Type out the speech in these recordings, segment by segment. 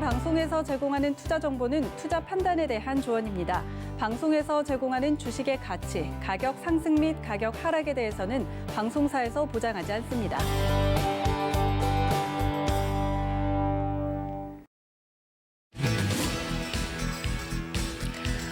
방송에서 제공하는 투자 정보는 투자 판단에 대한 조언입니다. 방송에서 제공하는 주식의 가치, 가격 상승 및 가격 하락에 대해서는 방송사에서 보장하지 않습니다.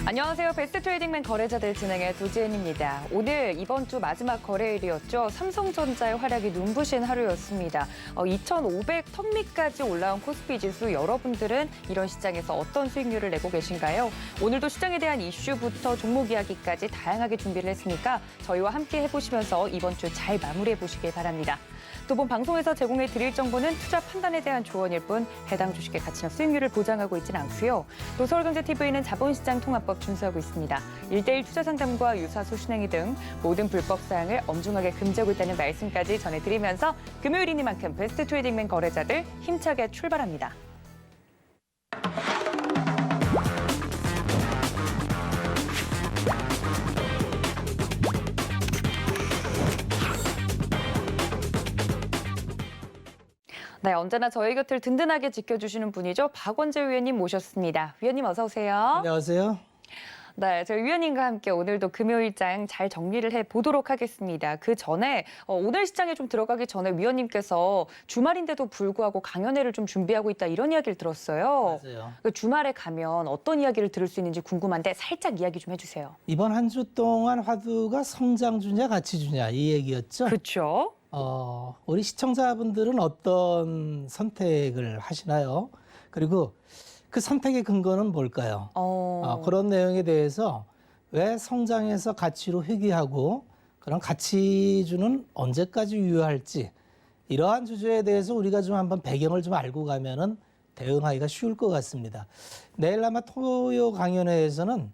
안녕하세요. 베스트 트레이딩맨 거래자들 진행의 도지은입니다. 오늘 이번 주 마지막 거래일이었죠. 삼성전자의 활약이 눈부신 하루였습니다. 2,500 턱밑까지 올라온 코스피 지수, 여러분들은 이런 시장에서 어떤 수익률을 내고 계신가요? 오늘도 시장에 대한 이슈부터 종목 이야기까지 다양하게 준비를 했으니까 저희와 함께 해보시면서 이번 주 잘 마무리해 보시길 바랍니다. 두 분 방송에서 제공해 드릴 정보는 투자 판단에 대한 조언일 뿐 해당 주식의 가치나 수익률을 보장하고 있지는 않고요. 또 서울경제TV는 자본시장 통합법 준수하고 있습니다. 1:1 투자 상담과 유사 소신행위 등 모든 불법 사항을 엄중하게 금지하고 있다는 말씀까지 전해드리면서 금요일이니만큼 베스트 트레이딩맨 거래자들 힘차게 출발합니다. 네, 언제나 저희 곁을 든든하게 지켜주시는 분이죠. 박원재 위원님 모셨습니다. 위원님 어서 오세요. 안녕하세요. 네, 저희 위원님과 함께 오늘도 금요일장 잘 정리를 해보도록 하겠습니다. 그 전에 오늘 시장에 좀 들어가기 전에 위원님께서 주말인데도 불구하고 강연회를 좀 준비하고 있다 이런 이야기를 들었어요. 맞아요. 주말에 가면 어떤 이야기를 들을 수 있는지 궁금한데 살짝 이야기 좀 해주세요. 이번 한 주 동안 화두가 성장주냐 가치주냐 이 얘기였죠. 그렇죠. 우리 시청자분들은 어떤 선택을 하시나요? 그리고 그 선택의 근거는 뭘까요? 그런 내용에 대해서 왜 성장에서 가치로 회귀하고 그런 가치주는 언제까지 유효할지 이러한 주제에 대해서 우리가 좀 한번 배경을 좀 알고 가면은 대응하기가 쉬울 것 같습니다. 내일 아마 토요 강연회에서는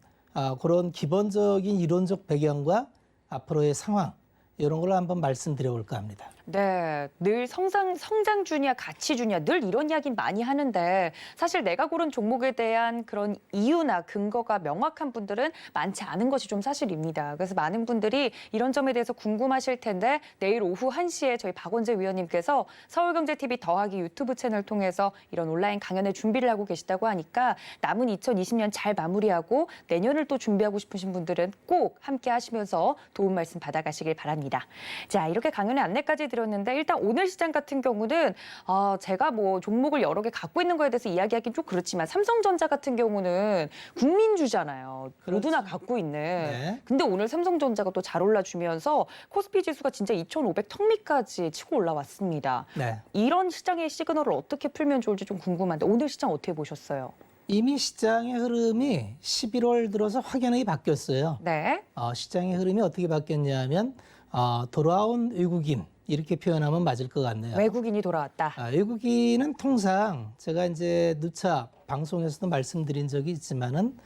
그런 기본적인 이론적 배경과 앞으로의 상황 이런 걸 한번 말씀드려 볼까 합니다. 네, 늘 성장주냐 가치주냐 늘 이런 이야기는 많이 하는데 사실 내가 고른 종목에 대한 그런 이유나 근거가 명확한 분들은 많지 않은 것이 좀 사실입니다. 그래서 많은 분들이 이런 점에 대해서 궁금하실 텐데 내일 오후 1시에 저희 박원재 위원님께서 서울경제TV 더하기 유튜브 채널 통해서 이런 온라인 강연회 준비를 하고 계시다고 하니까 남은 2020년 잘 마무리하고 내년을 또 준비하고 싶으신 분들은 꼭 함께 하시면서 도움 말씀 받아가시길 바랍니다. 자, 이렇게 강연회 안내까지 드렸는데 일단 오늘 시장 같은 경우는 제가 뭐 종목을 여러 개 갖고 있는 거에 대해서 이야기하기는 좀 그렇지만 삼성전자 같은 경우는 국민주잖아요. 그렇죠. 모두나 갖고 있는. 네. 근데 오늘 삼성전자가 또 잘 올라주면서 코스피 지수가 진짜 2,500 턱밑까지 치고 올라왔습니다. 네. 이런 시장의 시그널을 어떻게 풀면 좋을지 좀 궁금한데 오늘 시장 어떻게 보셨어요? 이미 시장의 흐름이 11월 들어서 확연하게 바뀌었어요. 네. 시장의 흐름이 어떻게 바뀌었냐면 돌아온 외국인 이렇게 표현하면 맞을 것 같네요. 외국인이 돌아왔다. 외국인은 통상 제가 이제 누차 방송에서도 말씀드린 적이 있지만은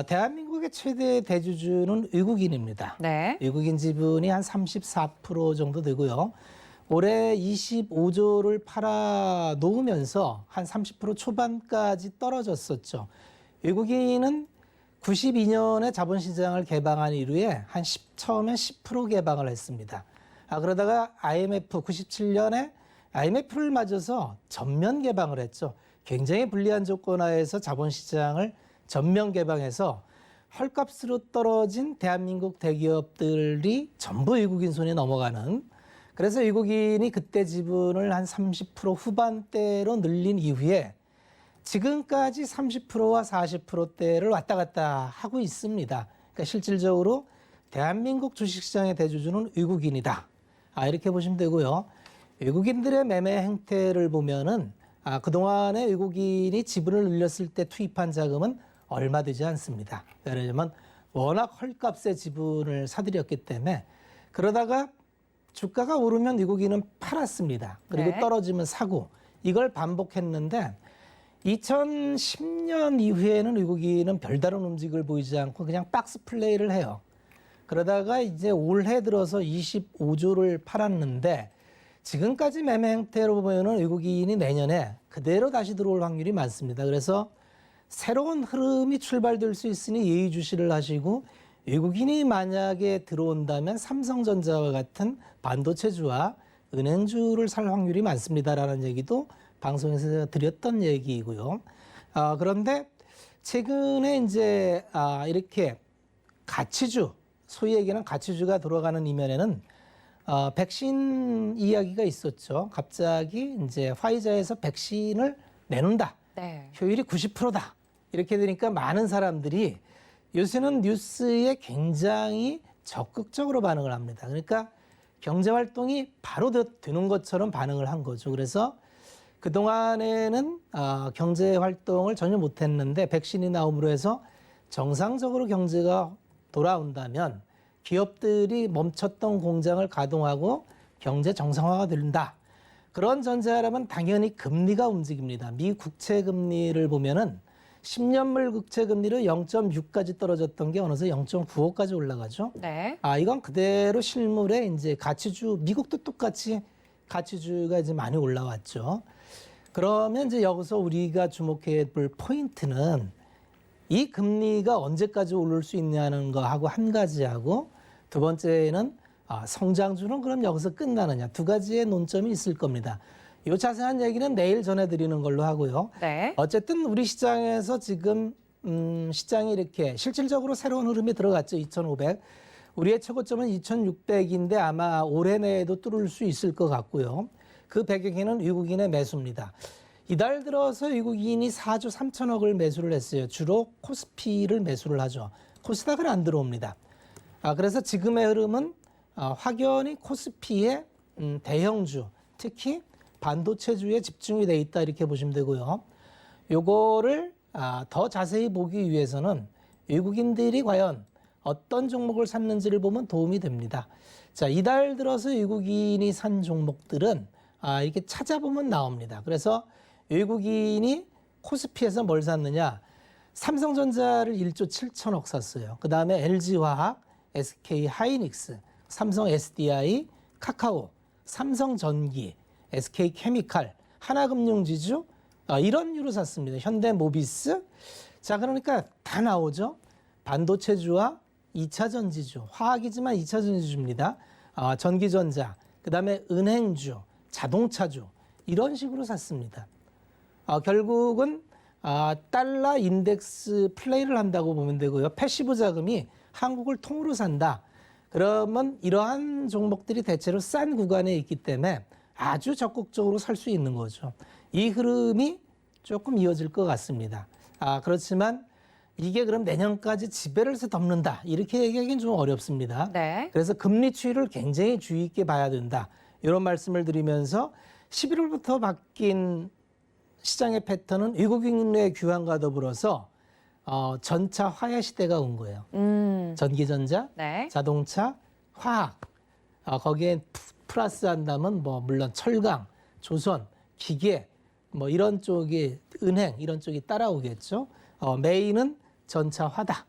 대한민국의 최대 대주주는 외국인입니다. 네. 외국인 지분이 한 34% 정도 되고요. 올해 25조를 팔아 놓으면서 한 30% 초반까지 떨어졌었죠. 외국인은 92년에 자본시장을 개방한 이후에 처음에 10% 개방을 했습니다. 그러다가 IMF 97년에 IMF를 맞아서 전면 개방을 했죠. 굉장히 불리한 조건 하에서 자본시장을 전면 개방해서 헐값으로 떨어진 대한민국 대기업들이 전부 외국인 손에 넘어가는, 그래서 외국인이 그때 지분을 한 30% 후반대로 늘린 이후에 지금까지 30%와 40%대를 왔다 갔다 하고 있습니다. 그러니까 실질적으로 대한민국 주식시장의 대주주는 외국인이다. 이렇게 보시면 되고요. 외국인들의 매매 행태를 보면은 그동안에 외국인이 지분을 늘렸을 때 투입한 자금은 얼마 되지 않습니다. 왜냐하면 워낙 헐값의 지분을 사들였기 때문에. 그러다가 주가가 오르면 외국인은 팔았습니다. 그리고 네. 떨어지면 사고, 이걸 반복했는데 2010년 이후에는 외국인은 별다른 움직임을 보이지 않고 그냥 박스 플레이를 해요. 그러다가 이제 올해 들어서 25조를 팔았는데 지금까지 매매 행태로 보면은 외국인이 내년에 그대로 다시 들어올 확률이 많습니다. 그래서 새로운 흐름이 출발될 수 있으니 예의주시를 하시고, 외국인이 만약에 들어온다면 삼성전자와 같은 반도체주와 은행주를 살 확률이 많습니다라는 얘기도 방송에서 드렸던 얘기이고요. 그런데 최근에 이제 이렇게 가치주, 소위 얘기하는 가치주가 돌아가는 이면에는 백신 이야기가 있었죠. 갑자기 이제 화이자에서 백신을 내놓는다. 네. 효율이 90%다. 이렇게 되니까 많은 사람들이 요새는 뉴스에 굉장히 적극적으로 반응을 합니다. 그러니까 경제활동이 바로 되는 것처럼 반응을 한 거죠. 그래서 그동안에는 경제활동을 전혀 못했는데 백신이 나옴으로 해서 정상적으로 경제가 돌아온다면 기업들이 멈췄던 공장을 가동하고 경제 정상화가 된다. 그런 전제하라면 당연히 금리가 움직입니다. 미 국채 금리를 보면은 10년물 국채 금리로 0.6까지 떨어졌던 게 어느새 0.95까지 올라가죠. 네. 이건 그대로 실물에 이제 가치주, 미국도 똑같이 가치주가 이제 많이 올라왔죠. 그러면 이제 여기서 우리가 주목해 볼 포인트는 이 금리가 언제까지 오를 수 있냐는 거하고 한 가지하고 두 번째는 성장주는 그럼 여기서 끝나느냐 두 가지의 논점이 있을 겁니다. 이 자세한 얘기는 내일 전해드리는 걸로 하고요. 네. 어쨌든 우리 시장에서 지금 시장이 이렇게 실질적으로 새로운 흐름이 들어갔죠. 2,500. 우리의 최고점은 2,600인데 아마 올해 내에도 뚫을 수 있을 것 같고요. 그 배경에는 외국인의 매수입니다. 이달 들어서 외국인이 4조 3천억을 매수를 했어요. 주로 코스피를 매수를 하죠. 코스닥은 안 들어옵니다. 그래서 지금의 흐름은 확연히 코스피의 대형주, 특히 반도체주에 집중이 돼 있다 이렇게 보시면 되고요. 요거를 더 자세히 보기 위해서는 외국인들이 과연 어떤 종목을 샀는지를 보면 도움이 됩니다. 자, 이달 들어서 외국인이 산 종목들은 이렇게 찾아보면 나옵니다. 그래서 외국인이 코스피에서 뭘 샀느냐? 삼성전자를 1조 7천억 샀어요. 그 다음에 LG화학, SK하이닉스, 삼성 SDI, 카카오, 삼성전기, SK케미칼, 하나금융지주 이런 유로 샀습니다. 현대모비스. 자, 그러니까 다 나오죠. 반도체주와 2차 전지주, 화학이지만 2차 전지주입니다. 전기전자, 그 다음에 은행주, 자동차주 이런 식으로 샀습니다. 결국은 달러 인덱스 플레이를 한다고 보면 되고요. 패시브 자금이 한국을 통으로 산다. 그러면 이러한 종목들이 대체로 싼 구간에 있기 때문에 아주 적극적으로 살 수 있는 거죠. 이 흐름이 조금 이어질 것 같습니다. 그렇지만 이게 그럼 내년까지 지배를 해서 덮는다. 이렇게 얘기하기는 좀 어렵습니다. 네. 그래서 금리 추이를 굉장히 주의 있게 봐야 된다. 이런 말씀을 드리면서 11월부터 바뀐 시장의 패턴은 외국인의 규환과 더불어서 전차 화해 시대가 온 거예요. 전기전자, 네. 자동차, 화학. 거기에 플러스 한다면 뭐 물론 철강, 조선, 기계 뭐 이런 쪽이 은행 이런 쪽이 따라오겠죠. 메인은 전차화다.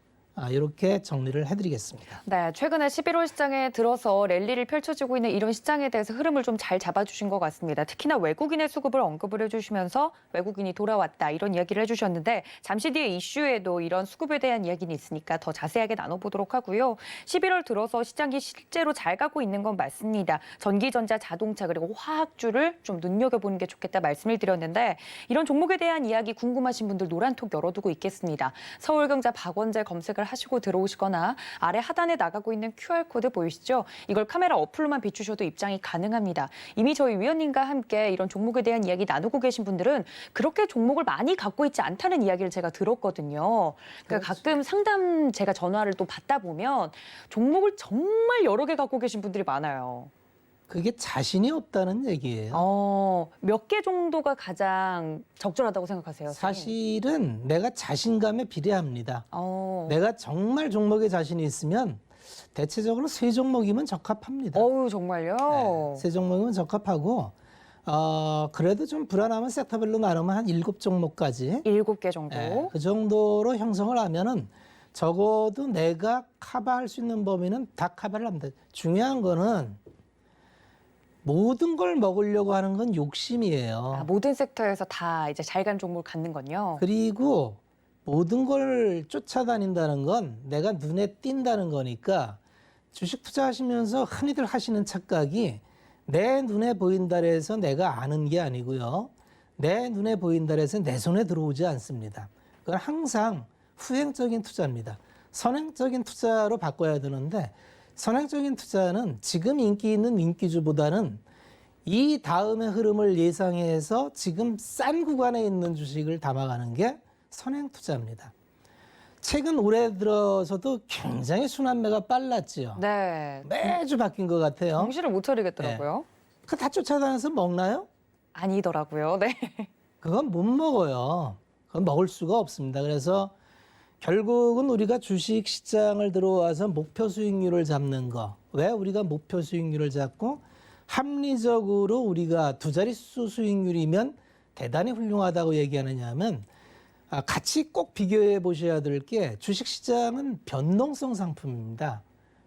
이렇게 정리를 해드리겠습니다. 네, 최근에 11월 시장에 들어서 랠리를 펼쳐지고 있는 이런 시장에 대해서 흐름을 좀 잘 잡아주신 것 같습니다. 특히나 외국인의 수급을 언급을 해주시면서 외국인이 돌아왔다 이런 이야기를 해주셨는데 잠시 뒤에 이슈에도 이런 수급에 대한 이야기는 있으니까 더 자세하게 나눠보도록 하고요. 11월 들어서 시장이 실제로 잘 가고 있는 건 맞습니다. 전기전자, 자동차 그리고 화학주를 좀 눈여겨보는 게 좋겠다 말씀을 드렸는데 이런 종목에 대한 이야기 궁금하신 분들 노란톡 열어두고 있겠습니다. 서울경제 박원재 검색을 하시고 들어오시거나 아래 하단에 나가고 있는 QR코드 보이시죠? 이걸 카메라 어플로만 비추셔도 입장이 가능합니다. 이미 저희 위원님과 함께 이런 종목에 대한 이야기 나누고 계신 분들은 그렇게 종목을 많이 갖고 있지 않다는 이야기를 제가 들었거든요. 그러니까 가끔 상담 제가 전화를 또 받다 보면 종목을 정말 여러 개 갖고 계신 분들이 많아요. 그게 자신이 없다는 얘기예요. 몇 개 정도가 가장 적절하다고 생각하세요? 사실은 내가 자신감에 비례합니다. 내가 정말 종목에 자신이 있으면 대체적으로 세 종목이면 적합합니다. 정말요? 네, 세 종목이면 적합하고 그래도 좀 불안하면 섹터별로 나누면 한 7종목까지 7개 정도? 네, 그 정도로 형성을 하면은 적어도 내가 커버할 수 있는 범위는 다 커버를 합니다. 중요한 거는 모든 걸 먹으려고 하는 건 욕심이에요. 모든 섹터에서 다 이제 잘 간 종목을 갖는 건요. 그리고 모든 걸 쫓아다닌다는 건 내가 눈에 띈다는 거니까 주식 투자하시면서 흔히들 하시는 착각이 내 눈에 보인다 해서 내가 아는 게 아니고요. 내 눈에 보인다 해서 내 손에 들어오지 않습니다. 그건 항상 후행적인 투자입니다. 선행적인 투자로 바꿔야 되는데 선행적인 투자는 지금 인기 있는 인기주보다는 이 다음의 흐름을 예상해서 지금 싼 구간에 있는 주식을 담아가는 게 선행 투자입니다. 최근 올해 들어서도 굉장히 순환매가 빨랐지요. 네. 매주 바뀐 것 같아요. 정신을 못 차리겠더라고요. 그 다 쫓아다녀서 먹나요? 아니더라고요. 네. 그건 못 먹어요. 그건 먹을 수가 없습니다. 그래서 결국은 우리가 주식 시장을 들어와서 목표 수익률을 잡는 거. 왜 우리가 목표 수익률을 잡고 합리적으로 우리가 두 자릿수 수익률이면 대단히 훌륭하다고 얘기하느냐 하면 같이 꼭 비교해 보셔야 될 게 주식 시장은 변동성 상품입니다.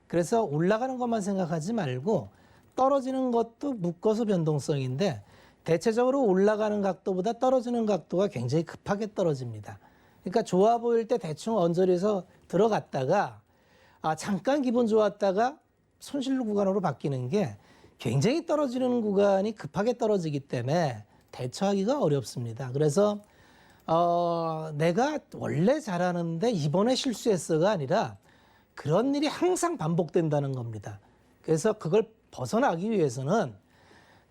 그래서 올라가는 것만 생각하지 말고 떨어지는 것도 묶어서 변동성인데 대체적으로 올라가는 각도보다 떨어지는 각도가 굉장히 급하게 떨어집니다. 그러니까 좋아 보일 때 대충 언저리에서 들어갔다가 잠깐 기분 좋았다가 손실 구간으로 바뀌는 게 굉장히 떨어지는 구간이 급하게 떨어지기 때문에 대처하기가 어렵습니다. 그래서 내가 원래 잘하는데 이번에 실수했어가 아니라 그런 일이 항상 반복된다는 겁니다. 그래서 그걸 벗어나기 위해서는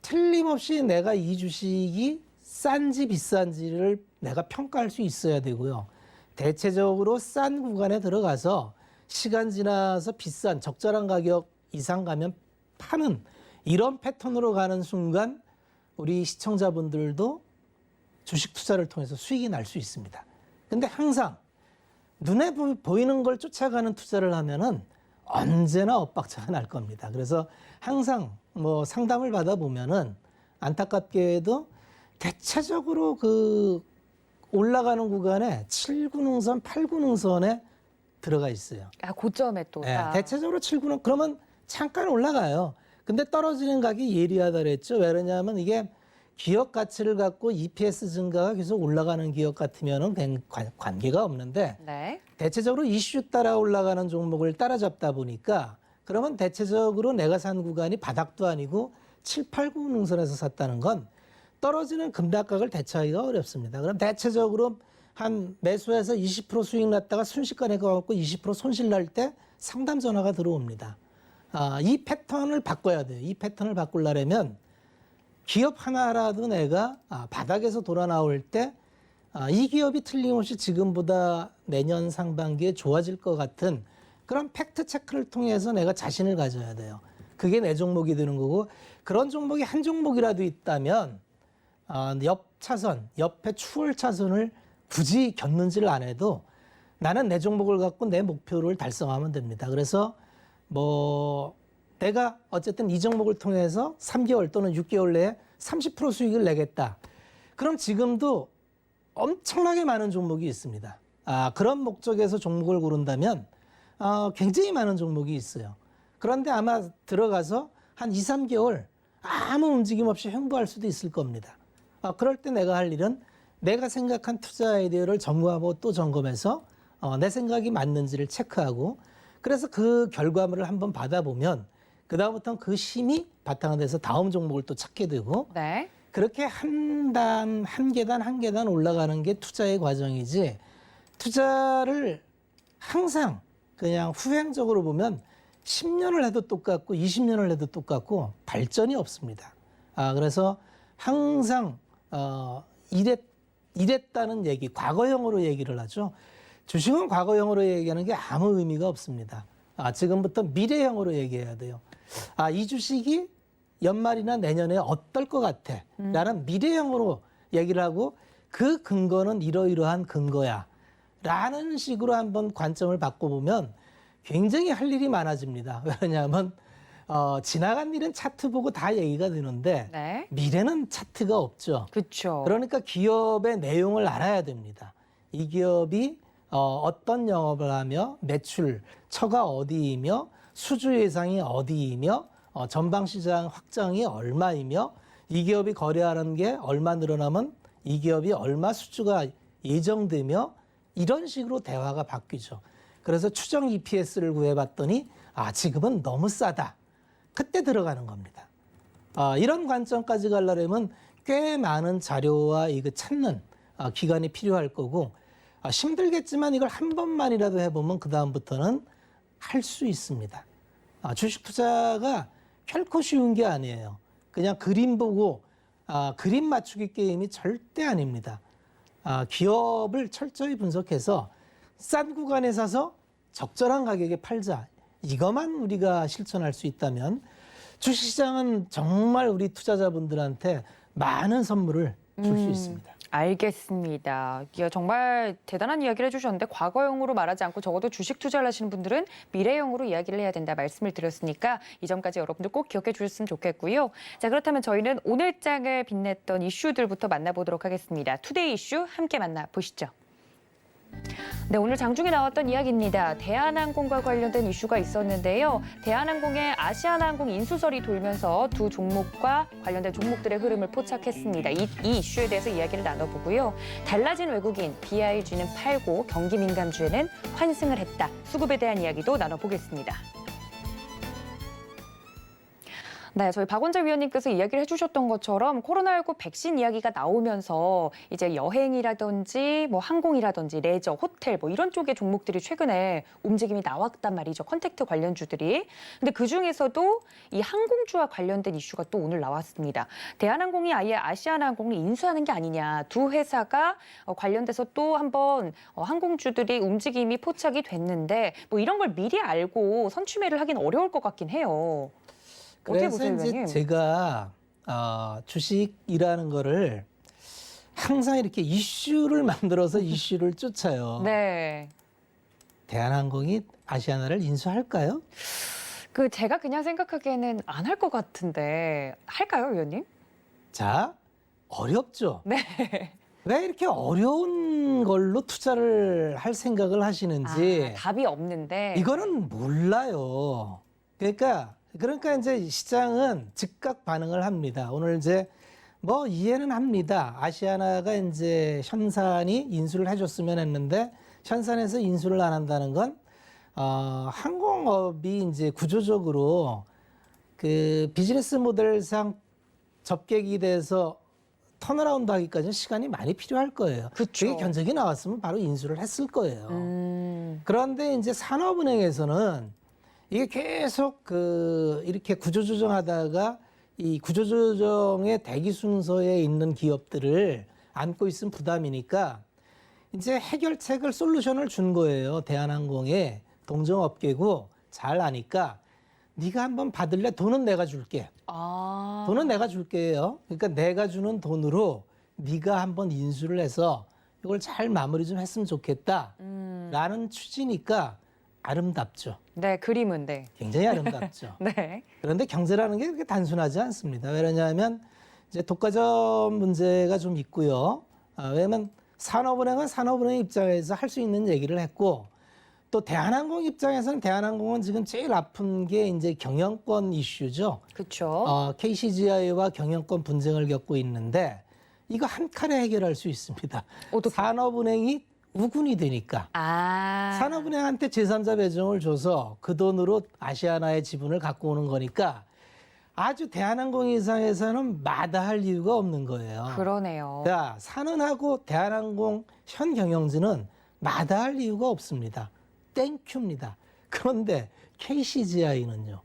틀림없이 내가 이 주식이 싼지 비싼지를 내가 평가할 수 있어야 되고요. 대체적으로 싼 구간에 들어가서 시간 지나서 비싼 적절한 가격 이상 가면 파는 이런 패턴으로 가는 순간 우리 시청자분들도 주식 투자를 통해서 수익이 날 수 있습니다. 근데 항상 눈에 보이는 걸 쫓아가는 투자를 하면은 언제나 엇박자가 날 겁니다. 그래서 항상 뭐 상담을 받아보면은 안타깝게도 대체적으로 그 올라가는 구간에 7구능선, 8구능선에 들어가 있어요. 고점에 또. 네, 대체적으로 7구능, 그러면 잠깐 올라가요. 근데 떨어지는 각이 예리하다 그랬죠. 왜 그러냐면 이게 기업 가치를 갖고 EPS 증가가 계속 올라가는 기업 같으면은 관계가 없는데 네. 대체적으로 이슈 따라 올라가는 종목을 따라잡다 보니까 그러면 대체적으로 내가 산 구간이 바닥도 아니고 7, 8구 능선에서 샀다는 건 떨어지는 급락각을 대처하기가 어렵습니다. 그럼 대체적으로 한 매수해서 20% 수익 났다가 순식간에 가갖고 20% 손실 날 때 상담 전화가 들어옵니다. 이 패턴을 바꿔야 돼요. 이 패턴을 바꾸려면 기업 하나라도 내가 바닥에서 돌아 나올 때 이 기업이 틀림없이 지금보다 내년 상반기에 좋아질 것 같은 그런 팩트 체크를 통해서 내가 자신을 가져야 돼요. 그게 내 종목이 되는 거고 그런 종목이 한 종목이라도 있다면 옆 차선, 옆에 추월 차선을 굳이 견는지를 안 해도 나는 내 종목을 갖고 내 목표를 달성하면 됩니다. 그래서 뭐 내가 어쨌든 이 종목을 통해서 3개월 또는 6개월 내에 30% 수익을 내겠다. 그럼 지금도 엄청나게 많은 종목이 있습니다. 그런 목적에서 종목을 고른다면 굉장히 많은 종목이 있어요. 그런데 아마 들어가서 한 2, 3개월 아무 움직임 없이 횡보할 수도 있을 겁니다. 그럴 때 내가 할 일은 내가 생각한 투자 아이디어를 점검하고 또 점검해서 내 생각이 맞는지를 체크하고 그래서 그 결과물을 한번 받아보면 그다음부터는 그 힘이 바탕이 돼서 다음 종목을 또 찾게 되고 네. 그렇게 한 계단 올라가는 게 투자의 과정이지 투자를 항상 그냥 후행적으로 보면 10년을 해도 똑같고 20년을 해도 똑같고 발전이 없습니다. 그래서 항상 이랬다는 얘기, 과거형으로 얘기를 하죠. 주식은 과거형으로 얘기하는 게 아무 의미가 없습니다. 지금부터 미래형으로 얘기해야 돼요. 이 주식이 연말이나 내년에 어떨 것 같아? 라는 미래형으로 얘기를 하고 그 근거는 이러이러한 근거야. 라는 식으로 한번 관점을 바꿔보면 굉장히 할 일이 많아집니다. 왜냐하면 지나간 일은 차트 보고 다 얘기가 되는데 네. 미래는 차트가 없죠. 그렇죠. 그러니까 기업의 내용을 알아야 됩니다. 이 기업이 어떤 영업을 하며 매출 처가 어디이며 수주 예상이 어디이며 전방 시장 확장이 얼마이며 이 기업이 거래하는 게 얼마 늘어나면 이 기업이 얼마 수주가 예정되며 이런 식으로 대화가 바뀌죠. 그래서 추정 EPS를 구해봤더니 지금은 너무 싸다. 그때 들어가는 겁니다. 이런 관점까지 가려면 꽤 많은 자료와 이거 찾는 기간이 필요할 거고 힘들겠지만 이걸 한 번만이라도 해보면 그 다음부터는 할 수 있습니다. 주식 투자가 결코 쉬운 게 아니에요. 그냥 그림 보고 그림 맞추기 게임이 절대 아닙니다. 기업을 철저히 분석해서 싼 구간에 사서 적절한 가격에 팔자. 이것만 우리가 실천할 수 있다면 주식시장은 정말 우리 투자자분들한테 많은 선물을 줄 수 있습니다. 알겠습니다. 정말 대단한 이야기를 해주셨는데 과거형으로 말하지 않고 적어도 주식 투자를 하시는 분들은 미래형으로 이야기를 해야 된다 말씀을 드렸으니까 이 점까지 여러분들 꼭 기억해 주셨으면 좋겠고요. 자, 그렇다면 저희는 오늘 장을 빛냈던 이슈들부터 만나보도록 하겠습니다. 투데이 이슈 함께 만나보시죠. 네, 오늘 장중에 나왔던 이야기입니다. 대한항공과 관련된 이슈가 있었는데요. 대한항공의 아시아나항공 인수설이 돌면서 두 종목과 관련된 종목들의 흐름을 포착했습니다. 이 이슈에 대해서 이야기를 나눠보고요. 달라진 외국인, BIG는 팔고 경기 민감주에는 환승을 했다. 수급에 대한 이야기도 나눠보겠습니다. 네, 저희 박원재 위원님께서 이야기를 해주셨던 것처럼 코로나19 백신 이야기가 나오면서 이제 여행이라든지 뭐 항공이라든지 레저, 호텔 뭐 이런 쪽의 종목들이 최근에 움직임이 나왔단 말이죠. 컨택트 관련주들이. 근데 그중에서도 이 항공주와 관련된 이슈가 또 오늘 나왔습니다. 대한항공이 아예 아시아나항공을 인수하는 게 아니냐. 두 회사가 관련돼서 또 한번 항공주들이 움직임이 포착이 됐는데 뭐 이런 걸 미리 알고 선취매를 하긴 어려울 것 같긴 해요. 그래서 이제 제가 주식이라는 거를 항상 이렇게 이슈를 만들어서 이슈를 쫓아요. 네. 대한항공이 아시아나를 인수할까요? 제가 그냥 생각하기에는 안 할 것 같은데 할까요, 위원님? 자, 어렵죠. 네. 왜 이렇게 어려운 걸로 투자를 할 생각을 하시는지 답이 없는데 이거는 몰라요. 그러니까 이제 시장은 즉각 반응을 합니다. 오늘 이제 뭐 이해는 합니다. 아시아나가 이제 현산이 인수를 해줬으면 했는데 현산에서 인수를 안 한다는 건 항공업이 이제 구조적으로 그 비즈니스 모델상 접객이 돼서 턴어라운드 하기까지는 시간이 많이 필요할 거예요. 그쵸. 그게 견적이 나왔으면 바로 인수를 했을 거예요. 그런데 이제 산업은행에서는 이게 계속 이렇게 구조조정하다가 이 구조조정의 대기 순서에 있는 기업들을 안고 있으면 부담이니까 이제 해결책을 솔루션을 준 거예요. 대한항공에 동종업계고 잘 아니까 네가 한번 받을래? 돈은 내가 줄게. 돈은 내가 줄게요. 그러니까 내가 주는 돈으로 네가 한번 인수를 해서 이걸 잘 마무리 좀 했으면 좋겠다라는 취지니까 아름답죠. 네, 그림은 네. 굉장히 아름답죠. 네. 그런데 경제라는 게 그렇게 단순하지 않습니다. 왜냐하면 이제 독과점 문제가 좀 있고요. 왜냐하면 산업은행은 산업은행 입장에서 할 수 있는 얘기를 했고 또 대한항공 입장에서는 대한항공은 지금 제일 아픈 게 이제 경영권 이슈죠. 그렇죠. KCGI와 경영권 분쟁을 겪고 있는데 이거 한 칼에 해결할 수 있습니다. 산업은행이 우군이 되니까 산업은행한테 제3자 배정을 줘서 그 돈으로 아시아나의 지분을 갖고 오는 거니까 아주 대한항공 이상에서는 마다할 이유가 없는 거예요. 그러네요. 자, 산은하고 대한항공 현 경영진은 마다할 이유가 없습니다. 땡큐입니다. 그런데 KCGI는요.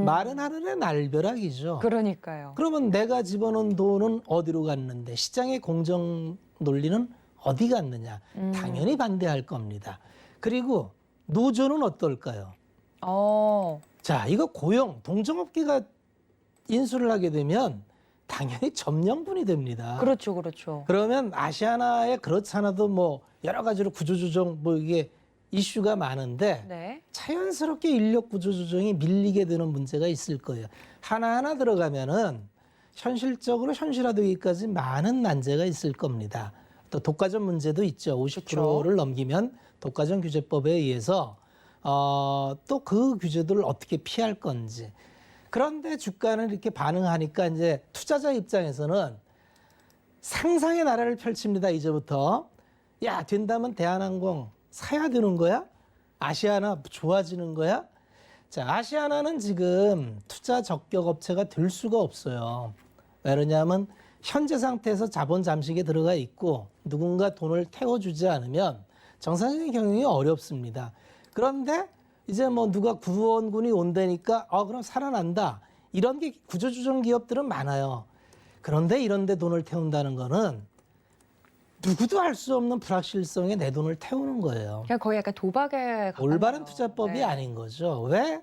말은 하늘의 날벼락이죠. 그러니까요. 그러면 내가 집어넣은 돈은 어디로 갔는데 시장의 공정 논리는 어디 갔느냐? 당연히 반대할 겁니다. 그리고 노조는 어떨까요? 자, 이거 고용, 동종업계가 인수를 하게 되면 당연히 점령분이 됩니다. 그렇죠, 그렇죠. 그러면 아시아나에 그렇지 않아도 뭐 여러 가지로 구조조정 뭐 이게 이슈가 많은데 네. 자연스럽게 인력 구조조정이 밀리게 되는 문제가 있을 거예요. 하나하나 들어가면은 현실적으로 현실화되기까지 많은 난제가 있을 겁니다. 또 독과점 문제도 있죠. 50%를 넘기면 독과점 규제법에 의해서 또 그 규제들을 어떻게 피할 건지. 그런데 주가는 이렇게 반응하니까 이제 투자자 입장에서는 상상의 나라를 펼칩니다. 이제부터. 야, 된다면 대한항공 사야 되는 거야? 아시아나 좋아지는 거야? 자, 아시아나는 지금 투자 적격 업체가 될 수가 없어요. 왜냐하면 현재 상태에서 자본 잠식에 들어가 있고 누군가 돈을 태워주지 않으면 정상적인 경영이 어렵습니다. 그런데 이제 뭐 누가 구원군이 온다니까 그럼 살아난다. 이런 게 구조조정 기업들은 많아요. 그런데 이런 데 돈을 태운다는 거는 누구도 알 수 없는 불확실성에 내 돈을 태우는 거예요. 그냥 거의 약간 도박에 가깝네요. 올바른 투자법이 네. 아닌 거죠. 왜?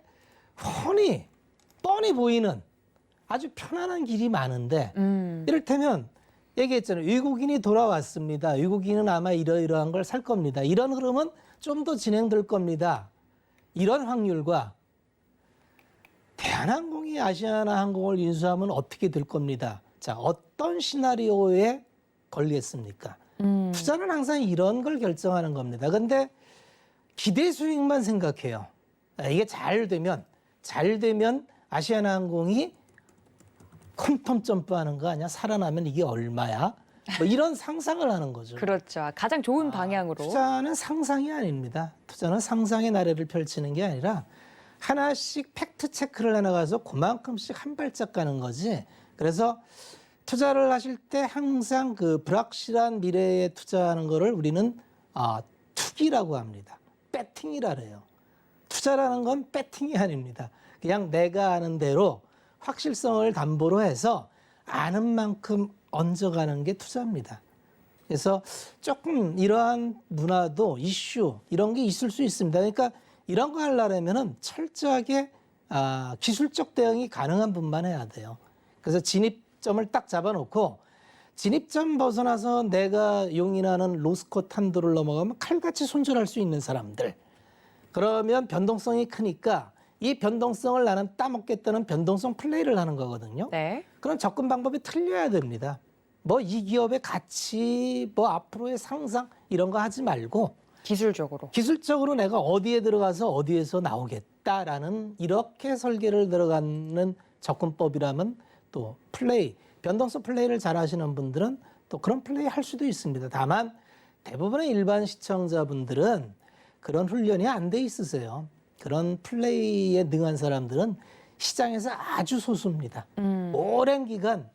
뻔히 보이는 아주 편안한 길이 많은데 이를테면 얘기했잖아요. 외국인이 돌아왔습니다. 외국인은 아마 이러이러한 걸 살 겁니다. 이런 흐름은 좀 더 진행될 겁니다. 이런 확률과 대한항공이 아시아나항공을 인수하면 어떻게 될 겁니다. 자, 어떤 시나리오에 걸리겠습니까? 투자는 항상 이런 걸 결정하는 겁니다. 근데 기대 수익만 생각해요. 이게 잘 되면 아시아나항공이 퀀텀 점프하는 거 아니야? 살아나면 이게 얼마야? 뭐 이런 상상을 하는 거죠. 그렇죠. 가장 좋은 방향으로. 투자는 상상이 아닙니다. 투자는 상상의 나래를 펼치는 게 아니라 하나씩 팩트 체크를 해나가서 그만큼씩 한 발짝 가는 거지. 그래서 투자를 하실 때 항상 그 불확실한 미래에 투자하는 거를 우리는 투기라고 합니다. 배팅이라 그래요. 투자라는 건 배팅이 아닙니다. 그냥 내가 아는 대로 확실성을 담보로 해서 아는 만큼 얹어가는 게 투자입니다. 그래서 조금 이러한 문화도 이슈 이런 게 있을 수 있습니다. 그러니까 이런 거 하려면은 철저하게 기술적 대응이 가능한 분만 해야 돼요. 그래서 진입점을 딱 잡아놓고 진입점 벗어나서 내가 용인하는 로스코 탄도를 넘어가면 칼같이 손절할 수 있는 사람들. 그러면 변동성이 크니까 이 변동성을 나는 따먹겠다는 변동성 플레이를 하는 거거든요. 네. 그런 접근 방법이 틀려야 됩니다. 뭐 이 기업의 가치, 뭐 앞으로의 상상 이런 거 하지 말고 기술적으로 내가 어디에 들어가서 어디에서 나오겠다라는 이렇게 설계를 들어가는 접근법이라면 또 변동성 플레이를 잘 하시는 분들은 또 그런 플레이 할 수도 있습니다. 다만 대부분의 일반 시청자분들은 그런 훈련이 안 돼 있으세요. 그런 플레이에 능한 사람들은 시장에서 아주 소수입니다. 오랜 기간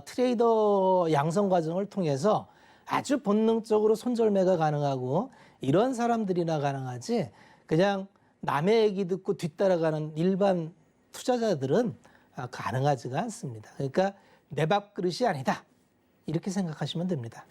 트레이더 양성 과정을 통해서 아주 본능적으로 손절매가 가능하고 이런 사람들이나 가능하지 그냥 남의 얘기 듣고 뒤따라가는 일반 투자자들은 가능하지가 않습니다. 그러니까 내 밥그릇이 아니다. 이렇게 생각하시면 됩니다.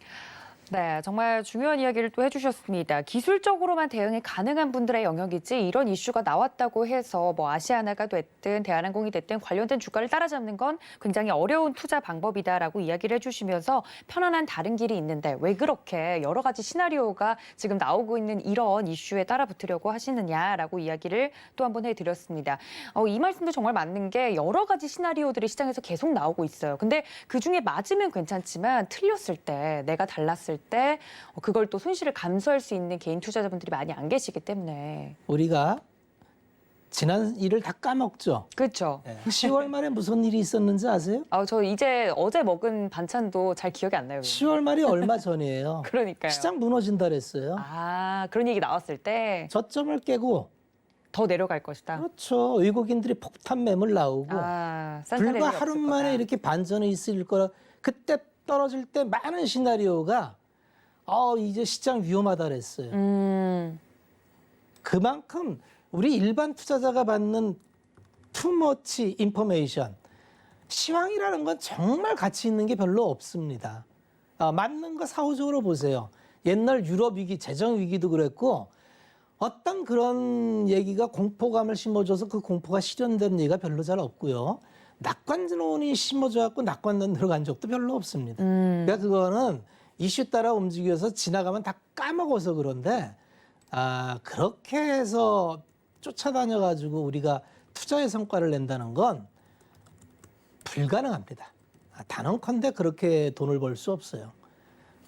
네, 정말 중요한 이야기를 또 해주셨습니다. 기술적으로만 대응이 가능한 분들의 영역이지 이런 이슈가 나왔다고 해서 뭐 아시아나가 됐든 대한항공이 됐든 관련된 주가를 따라잡는 건 굉장히 어려운 투자 방법이다라고 이야기를 해주시면서 편안한 다른 길이 있는데 왜 그렇게 여러 가지 시나리오가 지금 나오고 있는 이런 이슈에 따라붙으려고 하시느냐라고 이야기를 또 한 번 해드렸습니다. 이 말씀도 정말 맞는 게 여러 가지 시나리오들이 시장에서 계속 나오고 있어요. 근데 그중에 맞으면 괜찮지만 틀렸을 때 내가 달랐을 때 그걸 또 손실을 감수할 수 있는 개인 투자자분들이 많이 안 계시기 때문에 우리가 지난 일을 다 까먹죠. 그렇죠. 10월 말에 무슨 일이 있었는지 아세요? 저 이제 어제 먹은 반찬도 잘 기억이 안 나요. 10월 말이 얼마 전이에요. 그러니까요. 시장 무너진다 그랬어요. 그런 얘기 나왔을 때 저점을 깨고 더 내려갈 것이다. 그렇죠. 외국인들이 폭탄 매물 나오고 불과 하루 만에 이렇게 반전이 있을 거라 그때 떨어질 때 많은 시나리오가 이제 시장 위험하다 그랬어요. 그만큼 우리 일반 투자자가 받는 투머치 인포메이션 시황이라는 건 정말 가치 있는 게 별로 없습니다. 맞는 거 사후적으로 보세요. 옛날 유럽 위기, 재정 위기도 그랬고 어떤 그런 얘기가 공포감을 심어줘서 그 공포가 실현된 얘기가 별로 잘 없고요. 낙관론이 심어져 갖고 낙관론 들어간 적도 별로 없습니다. 그러니까 그거는 이슈 따라 움직여서 지나가면 다 까먹어서 그런데 그렇게 해서 쫓아다녀 가지고 우리가 투자의 성과를 낸다는 건 불가능합니다. 단언컨대 그렇게 돈을 벌 수 없어요.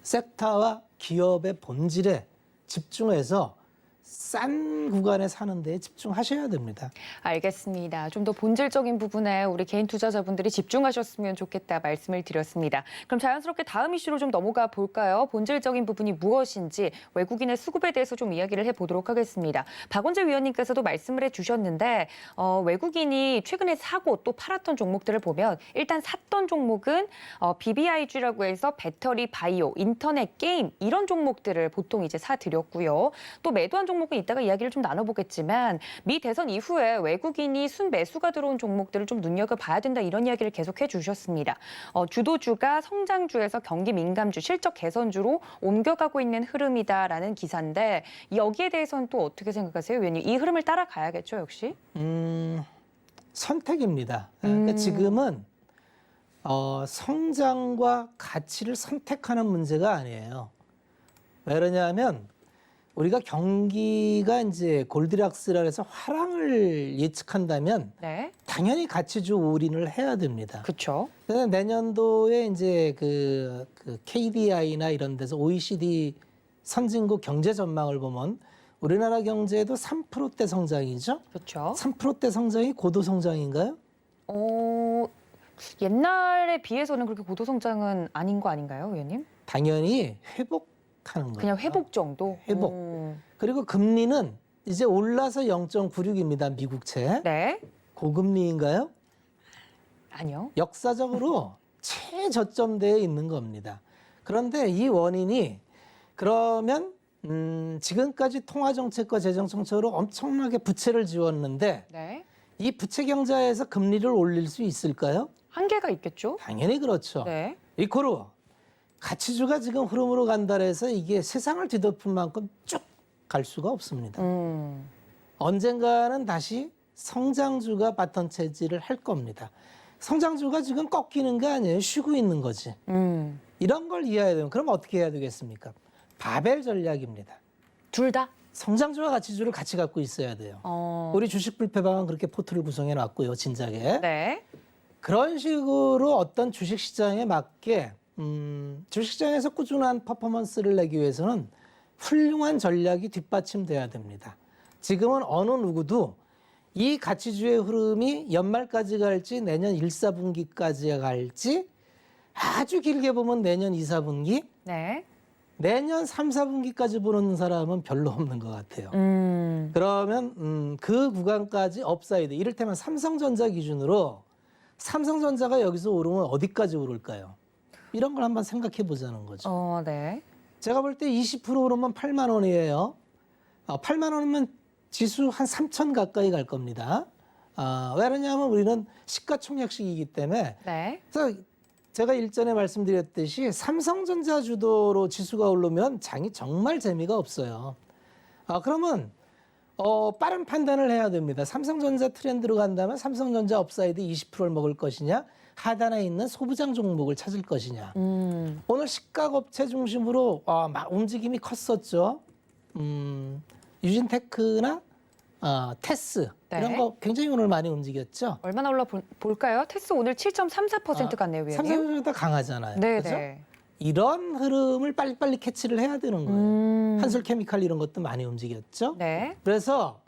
섹터와 기업의 본질에 집중해서 싼 구간에 사는 데 집중하셔야 됩니다. 알겠습니다. 좀 더 본질적인 부분에 우리 개인 투자자분들이 집중하셨으면 좋겠다 말씀을 드렸습니다. 그럼 자연스럽게 다음 이슈로 좀 넘어가 볼까요? 본질적인 부분이 무엇인지 외국인의 수급에 대해서 좀 이야기를 해보도록 하겠습니다. 박원재 위원님께서도 말씀을 해주셨는데 외국인이 최근에 사고 또 팔았던 종목들을 보면 일단 샀던 종목은 BBIG라고 해서 배터리, 바이오, 인터넷, 게임 이런 종목들을 보통 이제 사드렸고요. 또 매도한 종목은 이따가 이야기를 좀 나눠보겠지만 미 대선 이후에 외국인이 순매수가 들어온 종목들을 좀 눈여겨봐야 된다 이런 이야기를 계속해 주셨습니다. 주도주가 성장주에서 경기 민감주, 실적 개선주로 옮겨가고 있는 흐름이다라는 기사인데 여기에 대해서는 또 어떻게 생각하세요, 위원님? 이 흐름을 따라가야겠죠, 역시? 선택입니다. 그러니까 지금은 성장과 가치를 선택하는 문제가 아니에요. 왜 그러냐면 우리가 경기가 이제 골디락스라 해서 화랑을 예측한다면 네. 당연히 가치주 올인을 해야 됩니다. 그렇죠. 그래서 내년도에 이제 그 KDI나 이런 데서 OECD 선진국 경제 전망을 보면 우리나라 경제도 3%대 성장이죠. 그렇죠. 3%대 성장이 고도 성장인가요? 옛날에 비해서는 그렇게 고도 성장은 아닌 거 아닌가요, 위원님? 당연히 회복하는 거예요. 그냥 회복 정도? 회복. 그리고 금리는 이제 올라서 0.96입니다. 미국채. 네. 고금리인가요? 아니요. 역사적으로 최저점대에 있는 겁니다. 그런데 이 원인이 그러면 지금까지 통화정책과 재정정책으로 엄청나게 부채를 지웠는데 네. 이 부채 경자에서 금리를 올릴 수 있을까요? 한계가 있겠죠? 당연히 그렇죠. 네. 이코로 가치주가 지금 흐름으로 간다 해서 이게 세상을 뒤덮을 만큼 쭉 갈 수가 없습니다. 언젠가는 다시 성장주가 바톤 차지를 할 겁니다. 성장주가 지금 꺾이는 게 아니에요. 쉬고 있는 거지. 이런 걸 이해해야 되면 그럼 어떻게 해야 되겠습니까? 바벨 전략입니다. 둘 다? 성장주와 가치주를 같이 갖고 있어야 돼요. 우리 주식 불패방은 그렇게 포트를 구성해 놨고요. 진작에. 네. 그런 식으로 어떤 주식시장에 맞게 주식시장에서 꾸준한 퍼포먼스를 내기 위해서는 훌륭한 전략이 뒷받침돼야 됩니다. 지금은 어느 누구도 이 가치주의 흐름이 연말까지 갈지 내년 1, 4분기까지 갈지 아주 길게 보면 내년 2, 4분기 네. 내년 3, 4분기까지 보는 사람은 별로 없는 것 같아요. 그러면 그 구간까지 업사이드 이를테면 삼성전자 기준으로 삼성전자가 여기서 오르면 어디까지 오를까요? 이런 걸 한번 생각해 보자는 거죠. 네. 제가 볼 때 20% 오르면 8만 원이에요. 8만 원이면 지수 한 3천 가까이 갈 겁니다. 왜 그러냐면 우리는 시가총액식이기 때문에. 네. 그래서 제가 일전에 말씀드렸듯이 삼성전자 주도로 지수가 오르면 장이 정말 재미가 없어요. 그러면 빠른 판단을 해야 됩니다. 삼성전자 트렌드로 간다면 삼성전자 업사이드 20%를 먹을 것이냐, 하단에 있는 소부장 종목을 찾을 것이냐. 오늘 시가업체 중심으로 막 움직임이 컸었죠. 유진테크나 테스 네. 이런 거 굉장히 오늘 많이 움직였죠. 얼마나 올라 볼까요? 테스 오늘 7.34% 갔네요, 위원님. 삼성전자 가강하잖아요. 네, 그죠? 네. 이런 흐름을 빨리빨리 캐치를 해야 되는 거예요. 한솔케미칼 이런 것도 많이 움직였죠. 네. 그래서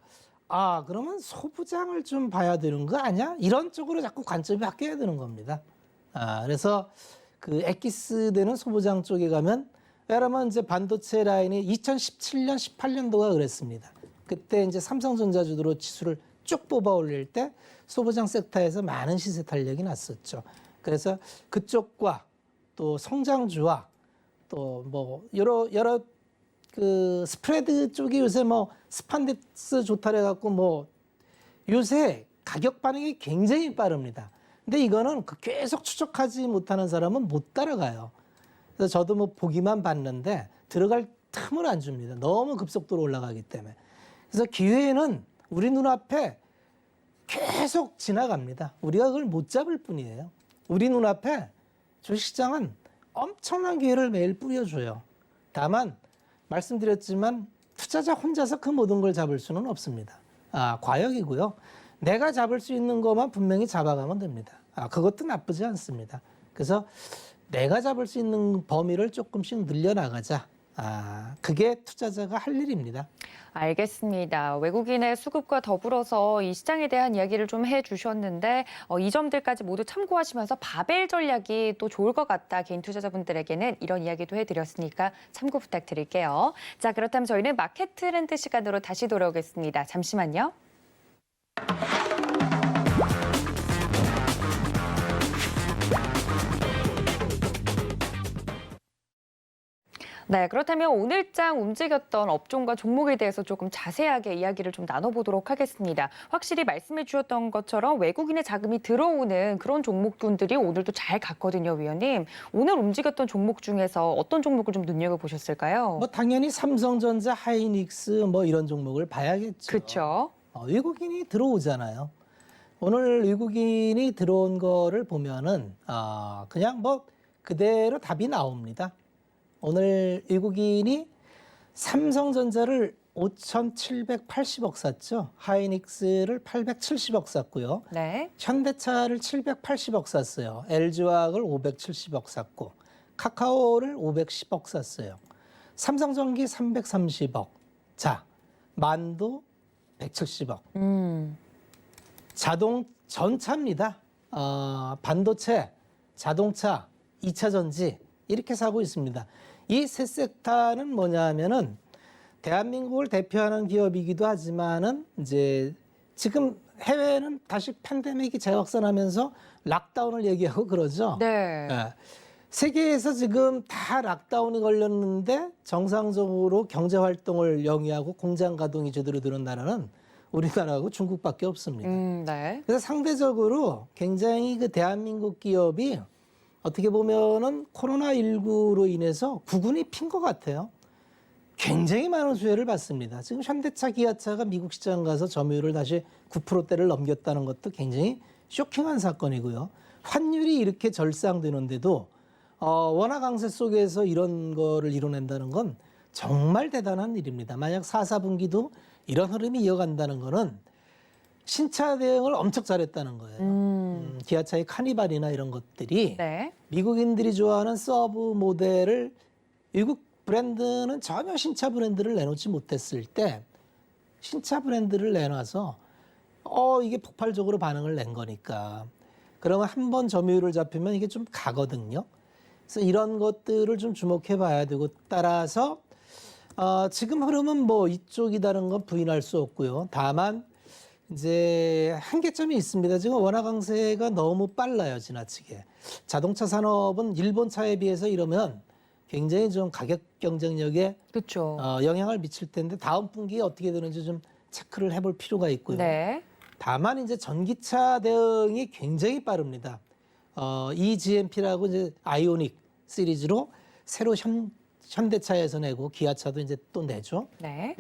그러면 소부장을 좀 봐야 되는 거 아니야? 이런 쪽으로 자꾸 관점이 바뀌어야 되는 겁니다. 그래서 그 엑기스 되는 소부장 쪽에 가면 왜냐면 이제 반도체 라인이 2017년, 18년도가 그랬습니다. 그때 이제 삼성전자 주도로 지수를 쭉 뽑아 올릴 때 소부장 섹터에서 많은 시세 탄력이 났었죠. 그래서 그쪽과 또 성장주와 또 뭐 여러 그 스프레드 쪽이 요새 뭐 스판덱스 좋다 해갖고 뭐 요새 가격 반응이 굉장히 빠릅니다. 근데 이거는 계속 추적하지 못하는 사람은 못 따라가요. 그래서 저도 뭐 보기만 봤는데 들어갈 틈을 안 줍니다. 너무 급속도로 올라가기 때문에. 그래서 기회는 우리 눈앞에 계속 지나갑니다. 우리가 그걸 못 잡을 뿐이에요. 우리 눈앞에 주식시장은 엄청난 기회를 매일 뿌려줘요. 다만 말씀드렸지만 투자자 혼자서 그 모든 걸 잡을 수는 없습니다. 과역이고요. 내가 잡을 수 있는 것만 분명히 잡아가면 됩니다. 그것도 나쁘지 않습니다. 그래서 내가 잡을 수 있는 범위를 조금씩 늘려나가자. 그게 투자자가 할 일입니다. 알겠습니다. 외국인의 수급과 더불어서 이 시장에 대한 이야기를 좀 해주셨는데 이 점들까지 모두 참고하시면서 바벨 전략이 또 좋을 것 같다. 개인 투자자분들에게는 이런 이야기도 해드렸으니까 참고 부탁드릴게요. 자, 그렇다면 저희는 마켓 트렌드 시간으로 다시 돌아오겠습니다. 잠시만요. 네, 그렇다면 오늘장 움직였던 업종과 종목에 대해서 조금 자세하게 이야기를 좀 나눠보도록 하겠습니다. 확실히 말씀해 주셨던 것처럼 외국인의 자금이 들어오는 그런 종목군들이 오늘도 잘 갔거든요, 위원님. 오늘 움직였던 종목 중에서 어떤 종목을 좀 눈여겨보셨을까요? 당연히 삼성전자, 하이닉스 이런 종목을 봐야겠죠. 그렇죠. 외국인이 들어오잖아요. 오늘 외국인이 들어온 거를 보면은 그냥 그대로 답이 나옵니다. 오늘 외국인이 삼성전자를 5,780억 샀죠. 하이닉스를 870억 샀고요. 네. 현대차를 780억 샀어요. LG화학을 570억 샀고 카카오를 510억 샀어요. 삼성전기 330억. 자, 만도 170억. 전차입니다. 반도체, 자동차, 2차 전지 이렇게 사고 있습니다. 이 세 섹터는 뭐냐면은 대한민국을 대표하는 기업이기도 하지만은 이제 지금 해외는 다시 팬데믹이 재확산하면서 락다운을 얘기하고 그러죠. 네. 세계에서 지금 다 락다운이 걸렸는데 정상적으로 경제 활동을 영위하고 공장 가동이 제대로 되는 나라는 우리나라하고 중국밖에 없습니다. 네. 그래서 상대적으로 굉장히 그 대한민국 기업이 어떻게 보면은 코로나19로 인해서 구근이 핀 것 같아요. 굉장히 많은 수혜를 받습니다. 지금 현대차, 기아차가 미국 시장 가서 점유율을 다시 9%대를 넘겼다는 것도 굉장히 쇼킹한 사건이고요. 환율이 이렇게 절상되는데도 원화 강세 속에서 이런 거를 이뤄낸다는 건 정말 대단한 일입니다. 만약 4, 4분기도 이런 흐름이 이어간다는 거는 신차 대응을 엄청 잘했다는 거예요. 기아차의 카니발이나 이런 것들이 네. 미국인들이 좋아하는 서브 모델을 외국 브랜드는 전혀 신차 브랜드를 내놓지 못했을 때 신차 브랜드를 내놔서 이게 폭발적으로 반응을 낸 거니까 그러면 한 번 점유율을 잡히면 이게 좀 가거든요. 그래서 이런 것들을 좀 주목해 봐야 되고 따라서 지금 흐름은 이쪽이다는 건 부인할 수 없고요. 다만 이제 한계점이 있습니다. 지금 원화 강세가 너무 빨라요, 지나치게. 자동차 산업은 일본 차에 비해서 이러면 굉장히 좀 가격 경쟁력에 그렇죠. 영향을 미칠 텐데 다음 분기에 어떻게 되는지 좀 체크를 해볼 필요가 있고요. 네. 다만 이제 전기차 대응이 굉장히 빠릅니다. eGMP라고 이제 아이오닉 시리즈로 새로 현대차에서 내고 기아차도 이제 또 내죠. 네.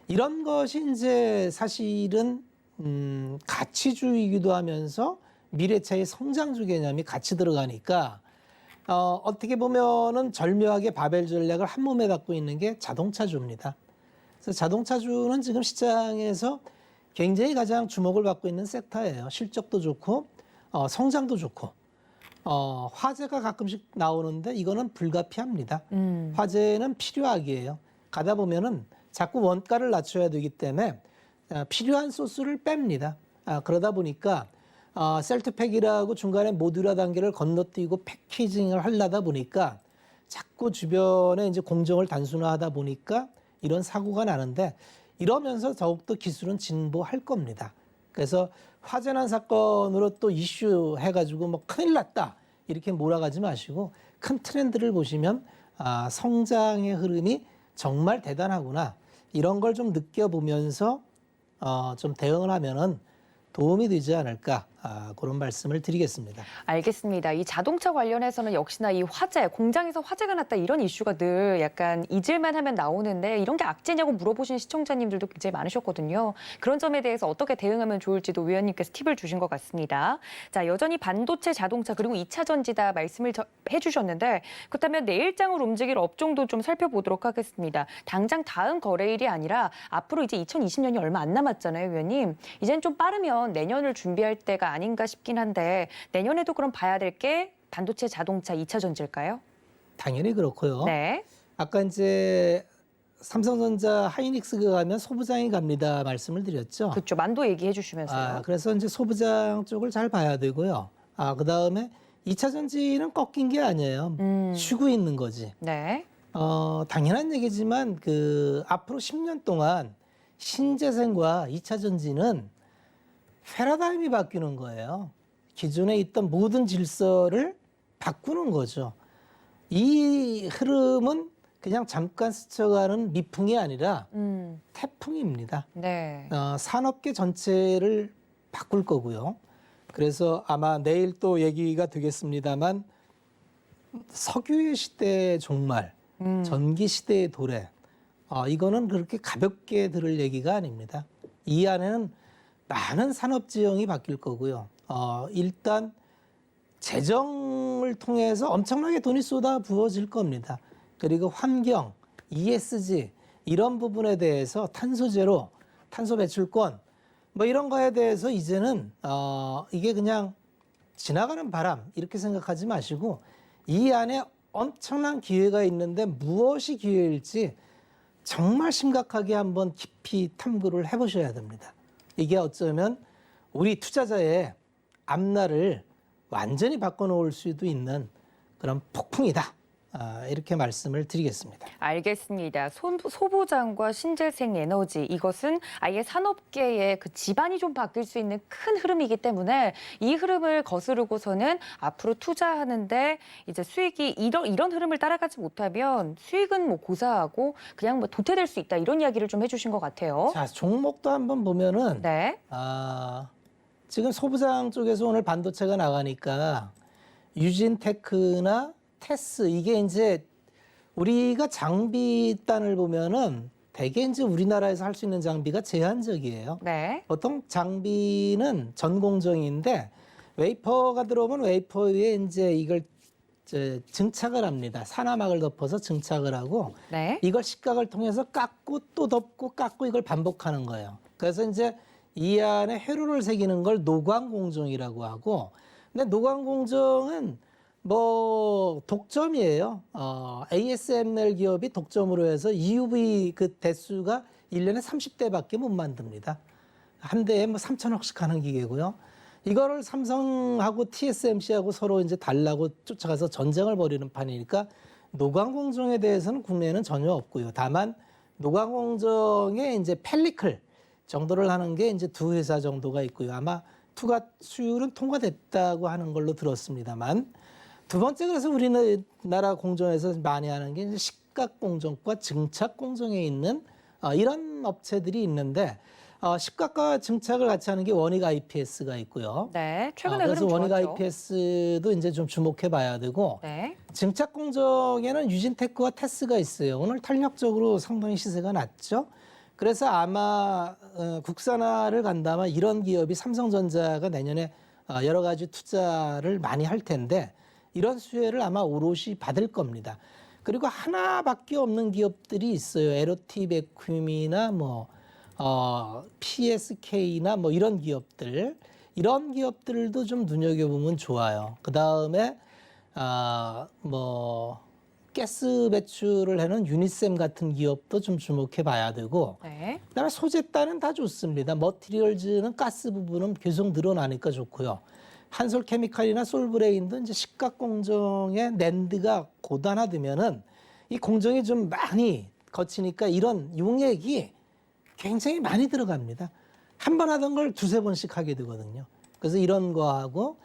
이런 것이 이제 사실은 가치주의이기도 하면서 미래차의 성장주 개념이 같이 들어가니까 어떻게 보면은 절묘하게 바벨 전략을 한 몸에 갖고 있는 게 자동차주입니다. 그래서 자동차주는 지금 시장에서 굉장히 가장 주목을 받고 있는 섹터예요. 실적도 좋고 성장도 좋고 화재가 가끔씩 나오는데 이거는 불가피합니다. 화재는 필요하기예요. 가다 보면은 자꾸 원가를 낮춰야 되기 때문에 필요한 소스를 뺍니다. 그러다 보니까 셀트팩이라고 중간에 모듈화 단계를 건너뛰고 패키징을 하려다 보니까 자꾸 주변에 이제 공정을 단순화하다 보니까 이런 사고가 나는데 이러면서 더욱더 기술은 진보할 겁니다. 그래서 화재 난 사건으로 또 이슈 해가지고 큰일 났다 이렇게 몰아가지 마시고 큰 트렌드를 보시면 성장의 흐름이 정말 대단하구나. 이런 걸 좀 느껴보면서 좀 대응을 하면은 도움이 되지 않을까 그런 말씀을 드리겠습니다. 알겠습니다. 이 자동차 관련해서는 역시나 이 화재, 공장에서 화재가 났다 이런 이슈가 늘 약간 잊을만 하면 나오는데 이런 게 악재냐고 물어보신 시청자님들도 굉장히 많으셨거든요. 그런 점에 대해서 어떻게 대응하면 좋을지도 위원님께서 팁을 주신 것 같습니다. 자, 여전히 반도체, 자동차 그리고 2차 전지다 말씀을 해주셨는데 그렇다면 내일장으로 움직일 업종도 좀 살펴보도록 하겠습니다. 당장 다음 거래일이 아니라 앞으로 이제 2020년이 얼마 안 남았잖아요, 위원님. 이젠 좀 빠르면 내년을 준비할 때가 아닌가 싶긴 한데 내년에도 그럼 봐야 될 게 반도체, 자동차, 2차 전지일까요? 당연히 그렇고요. 네. 아까 이제 삼성전자 하이닉스가 가면 소부장이 갑니다 말씀을 드렸죠. 그렇죠. 만도 얘기해 주시면서요. 그래서 이제 소부장 쪽을 잘 봐야 되고요. 그다음에 2차 전지는 꺾인 게 아니에요. 쉬고 있는 거지. 네. 당연한 얘기지만 앞으로 10년 동안 신재생과 2차 전지는 패러다임이 바뀌는 거예요. 기존에 있던 모든 질서를 바꾸는 거죠. 이 흐름은 그냥 잠깐 스쳐가는 미풍이 아니라 태풍입니다. 네. 산업계 전체를 바꿀 거고요. 그래서 아마 내일 또 얘기가 되겠습니다만 석유의 시대의 종말, 전기 시대의 도래, 이거는 그렇게 가볍게 들을 얘기가 아닙니다. 이 안에는 많은 산업 지형이 바뀔 거고요. 일단 재정을 통해서 엄청나게 돈이 쏟아 부어질 겁니다. 그리고 환경, ESG 이런 부분에 대해서 탄소 제로, 탄소 배출권 뭐 이런 거에 대해서 이제는 이게 그냥 지나가는 바람 이렇게 생각하지 마시고 이 안에 엄청난 기회가 있는데 무엇이 기회일지 정말 심각하게 한번 깊이 탐구를 해보셔야 됩니다. 이게 어쩌면 우리 투자자의 앞날을 완전히 바꿔놓을 수도 있는 그런 폭풍이다. 이렇게 말씀을 드리겠습니다. 알겠습니다. 소부장과 신재생 에너지 이것은 아예 산업계의 그 지반이 좀 바뀔 수 있는 큰 흐름이기 때문에 이 흐름을 거스르고서는 앞으로 투자하는데 이제 수익이 이런 흐름을 따라가지 못하면 수익은 뭐 고사하고 그냥 뭐 도태될 수 있다 이런 이야기를 좀 해주신 것 같아요. 자, 종목도 한번 보면은 네. 지금 소부장 쪽에서 오늘 반도체가 나가니까 유진테크나 테스 이게 이제 우리가 장비단을 보면은 대개 이제 우리나라에서 할 수 있는 장비가 제한적이에요. 네. 보통 장비는 전공정인데 웨이퍼가 들어오면 웨이퍼 위에 이제 이걸 증착을 합니다. 산화막을 덮어서 증착을 하고 네. 이걸 식각을 통해서 깎고 또 덮고 깎고 이걸 반복하는 거예요. 그래서 이제 이 안에 회로를 새기는 걸 노광공정이라고 하고 근데 노광공정은 뭐 독점이에요. ASML 기업이 독점으로 해서 EUV 그 대수가 1년에 30대밖에 못 만듭니다. 한 대에 뭐 3천억씩 하는 기계고요. 이거를 삼성하고 TSMC하고 서로 이제 달라고 쫓아가서 전쟁을 벌이는 판이니까 노광공정에 대해서는 국내에는 전혀 없고요. 다만 노광공정의 이제 펠리클 정도를 하는 게 이제 두 회사 정도가 있고요. 아마 투과 수율은 통과됐다고 하는 걸로 들었습니다만 두 번째 그래서 우리나라 공정에서 많이 하는 게 이제 식각 공정과 증착 공정에 있는 이런 업체들이 있는데 식각과 증착을 같이 하는 게 원익 IPS가 있고요. 네. 최근에 그래서 흐름 원익 좋았죠. IPS도 이제 좀 주목해 봐야 되고 네. 증착 공정에는 유진테크와 테스가 있어요. 오늘 탄력적으로 상당히 시세가 낮죠. 그래서 아마 국산화를 간다면 이런 기업이 삼성전자가 내년에 여러 가지 투자를 많이 할 텐데 이런 수혜를 아마 오롯이 받을 겁니다. 그리고 하나밖에 없는 기업들이 있어요. 에로티 베큐임이나 뭐 PSK나 뭐 이런 기업들도 좀 눈여겨보면 좋아요. 그 다음에 뭐 가스 배출을 하는 유니셈 같은 기업도 좀 주목해 봐야 되고 네. 그다음에 소재단은 다 좋습니다. 머티리얼즈는 가스 부분은 계속 늘어나니까 좋고요. 한솔케미칼이나 솔브레인도 이제 식각 공정의 낸드가 고단화되면은 이 공정이 좀 많이 거치니까 이런 용액이 굉장히 많이 들어갑니다. 한 번 하던 걸 두세 번씩 하게 되거든요. 그래서 이런 거 하고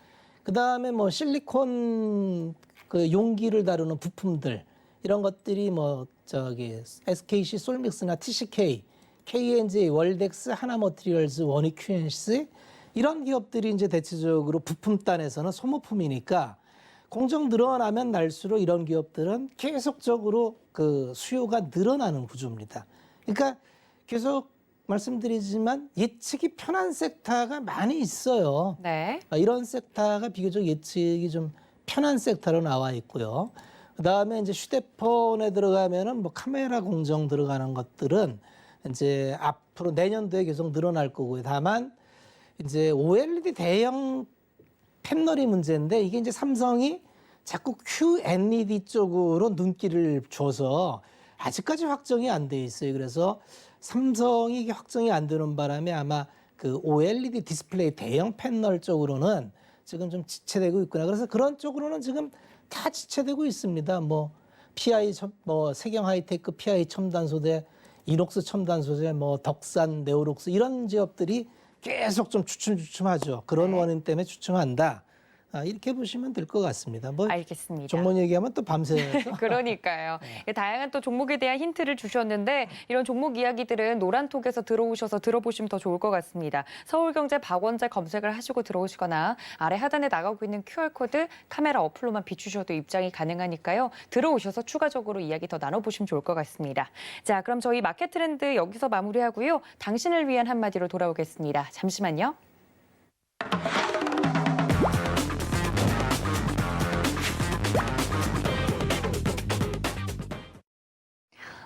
그다음에 뭐 실리콘 그 용기를 다루는 부품들 이런 것들이 뭐 SKC 솔믹스나 TCK, KNJ, 월덱스, 하나머티리얼즈, 원익 QNC 이런 기업들이 이제 대체적으로 부품단에서는 소모품이니까 공정 늘어나면 날수록 이런 기업들은 계속적으로 그 수요가 늘어나는 구조입니다. 그러니까 계속 말씀드리지만 예측이 편한 섹터가 많이 있어요. 네. 이런 섹터가 비교적 예측이 좀 편한 섹터로 나와 있고요. 그다음에 이제 휴대폰에 들어가면은 뭐 카메라 공정 들어가는 것들은 이제 앞으로 내년도에 계속 늘어날 거고요. 다만 이제 OLED 대형 패널이 문제인데 이게 이제 삼성이 자꾸 Q&ED 쪽으로 눈길을 줘서 아직까지 확정이 안 돼 있어요. 그래서 삼성이 이게 확정이 안 되는 바람에 아마 그 OLED 디스플레이 대형 패널 쪽으로는 지금 좀 지체되고 있구나. 그래서 그런 쪽으로는 지금 다 지체되고 있습니다. 뭐 세경 하이테크, PI 첨단 소재, 이녹스 첨단 소재, 뭐 덕산, 네오록스 이런 기업들이 계속 좀 주춤주춤하죠. 그런 원인 때문에 주춤한다. 이렇게 보시면 될 것 같습니다. 뭐 알겠습니다. 종목 얘기하면 또 밤새서. 그러니까요. 다양한 또 종목에 대한 힌트를 주셨는데 이런 종목 이야기들은 노란톡에서 들어오셔서 들어보시면 더 좋을 것 같습니다. 서울경제 박원재 검색을 하시고 들어오시거나 아래 하단에 나가고 있는 QR코드 카메라 어플로만 비추셔도 입장이 가능하니까요. 들어오셔서 추가적으로 이야기 더 나눠보시면 좋을 것 같습니다. 자, 그럼 저희 마켓 트렌드 여기서 마무리하고요. 당신을 위한 한마디로 돌아오겠습니다. 잠시만요.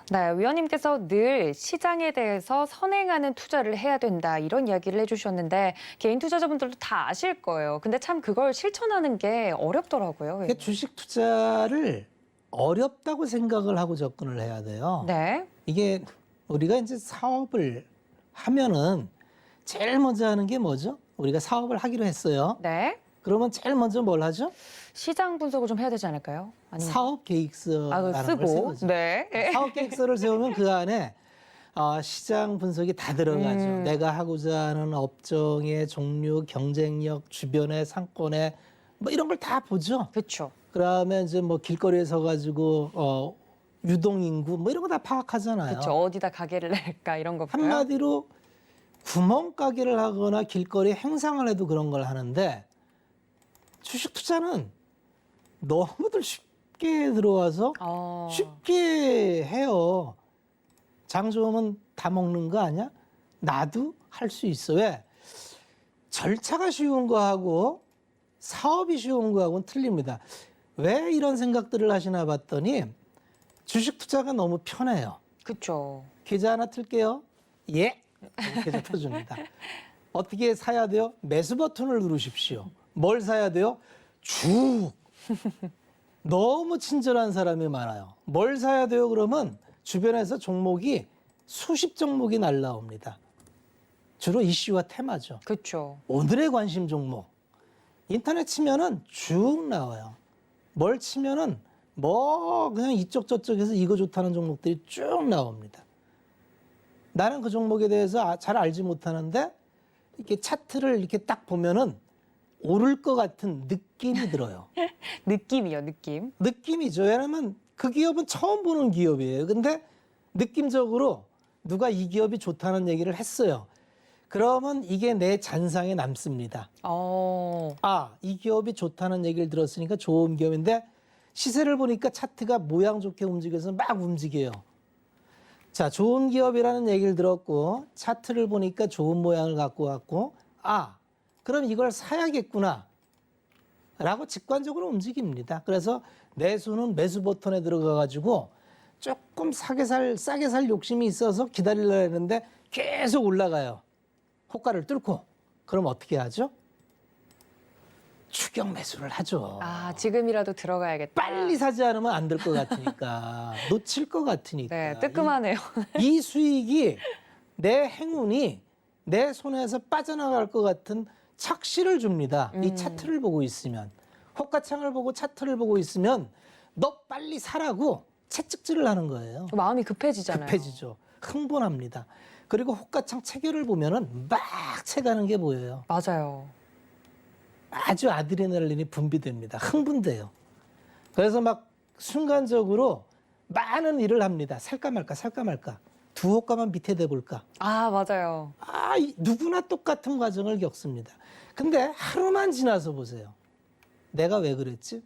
네, 위원님께서 늘 시장에 대해서 선행하는 투자를 해야 된다 이런 이야기를 해주셨는데 개인 투자자분들도 다 아실 거예요. 근데 참 그걸 실천하는 게 어렵더라고요. 그러니까 주식 투자를 어렵다고 생각을 하고 접근을 해야 돼요. 네. 이게 우리가 이제 사업을 하면은 제일 먼저 하는 게 뭐죠? 우리가 사업을 하기로 했어요. 네. 그러면 제일 먼저 뭘 하죠? 시장 분석을 좀 해야 되지 않을까요? 아니면 사업 계획서라는 걸 쓰고. 세우죠. 네. 사업 계획서를 세우면 그 안에 시장 분석이 다 들어가죠. 내가 하고자 하는 업종의 종류, 경쟁력, 주변의 상권의 뭐 이런 걸 다 보죠. 그렇죠. 그러면 이제 뭐 길거리에 서가지고 유동인구 뭐 이런 거 다 파악하잖아요. 그렇죠. 어디다 가게를 낼까 이런 거. 한마디로 구멍가게를 하거나 길거리 행상을 해도 그런 걸 하는데 주식 투자는 너무들 쉽게 들어와서 쉽게 해요. 장 좋으면 다 먹는 거 아니야? 나도 할 수 있어. 왜? 절차가 쉬운 거하고 사업이 쉬운 거하고는 틀립니다. 왜 이런 생각들을 하시나 봤더니 주식 투자가 너무 편해요. 그렇죠. 계좌 하나 틀게요. 예. 계좌 터줍니다. 어떻게 사야 돼요? 매수 버튼을 누르십시오. 뭘 사야 돼요? 쭉. 너무 친절한 사람이 많아요. 뭘 사야 돼요? 그러면 주변에서 종목이 수십 종목이 날라옵니다. 주로 이슈와 테마죠. 그렇죠. 오늘의 관심 종목. 인터넷 치면은 쭉 나와요. 뭘 치면은 뭐 그냥 이쪽 저쪽에서 이거 좋다는 종목들이 쭉 나옵니다. 나는 그 종목에 대해서 잘 알지 못하는데 이렇게 차트를 이렇게 딱 보면은 오를 것 같은 느낌이 들어요. 느낌이요, 느낌. 느낌이죠. 왜냐하면 그 기업은 처음 보는 기업이에요. 근데 느낌적으로 누가 이 기업이 좋다는 얘기를 했어요. 그러면 이게 내 잔상에 남습니다. 이 기업이 좋다는 얘기를 들었으니까 좋은 기업인데 시세를 보니까 차트가 모양 좋게 움직여서 막 움직여요. 자, 좋은 기업이라는 얘기를 들었고 차트를 보니까 좋은 모양을 갖고 왔고 그럼 이걸 사야겠구나 라고 직관적으로 움직입니다. 그래서 매수는 매수 버튼에 들어가 가지고 조금 싸게 살 욕심이 있어서 기다리려고 했는데 계속 올라가요. 호가를 뚫고. 그럼 어떻게 하죠? 추격 매수를 하죠. 지금이라도 들어가야겠다. 빨리 사지 않으면 안 될 것 같으니까. 놓칠 것 같으니까. 네, 뜨끔하네요. 이 수익이 내 행운이 내 손에서 빠져나갈 것 같은 착시를 줍니다. 이 차트를 보고 있으면. 호가창을 보고 차트를 보고 있으면 너 빨리 사라고 채찍질을 하는 거예요. 마음이 급해지잖아요. 급해지죠. 흥분합니다. 그리고 호가창 체결을 보면은 막 채가는 게 보여요. 맞아요. 아주 아드레날린이 분비됩니다. 흥분돼요. 그래서 막 순간적으로 많은 일을 합니다. 살까 말까, 살까 말까. 두 호가만 밑에 대볼까. 맞아요. 누구나 똑같은 과정을 겪습니다. 근데 하루만 지나서 보세요. 내가 왜 그랬지?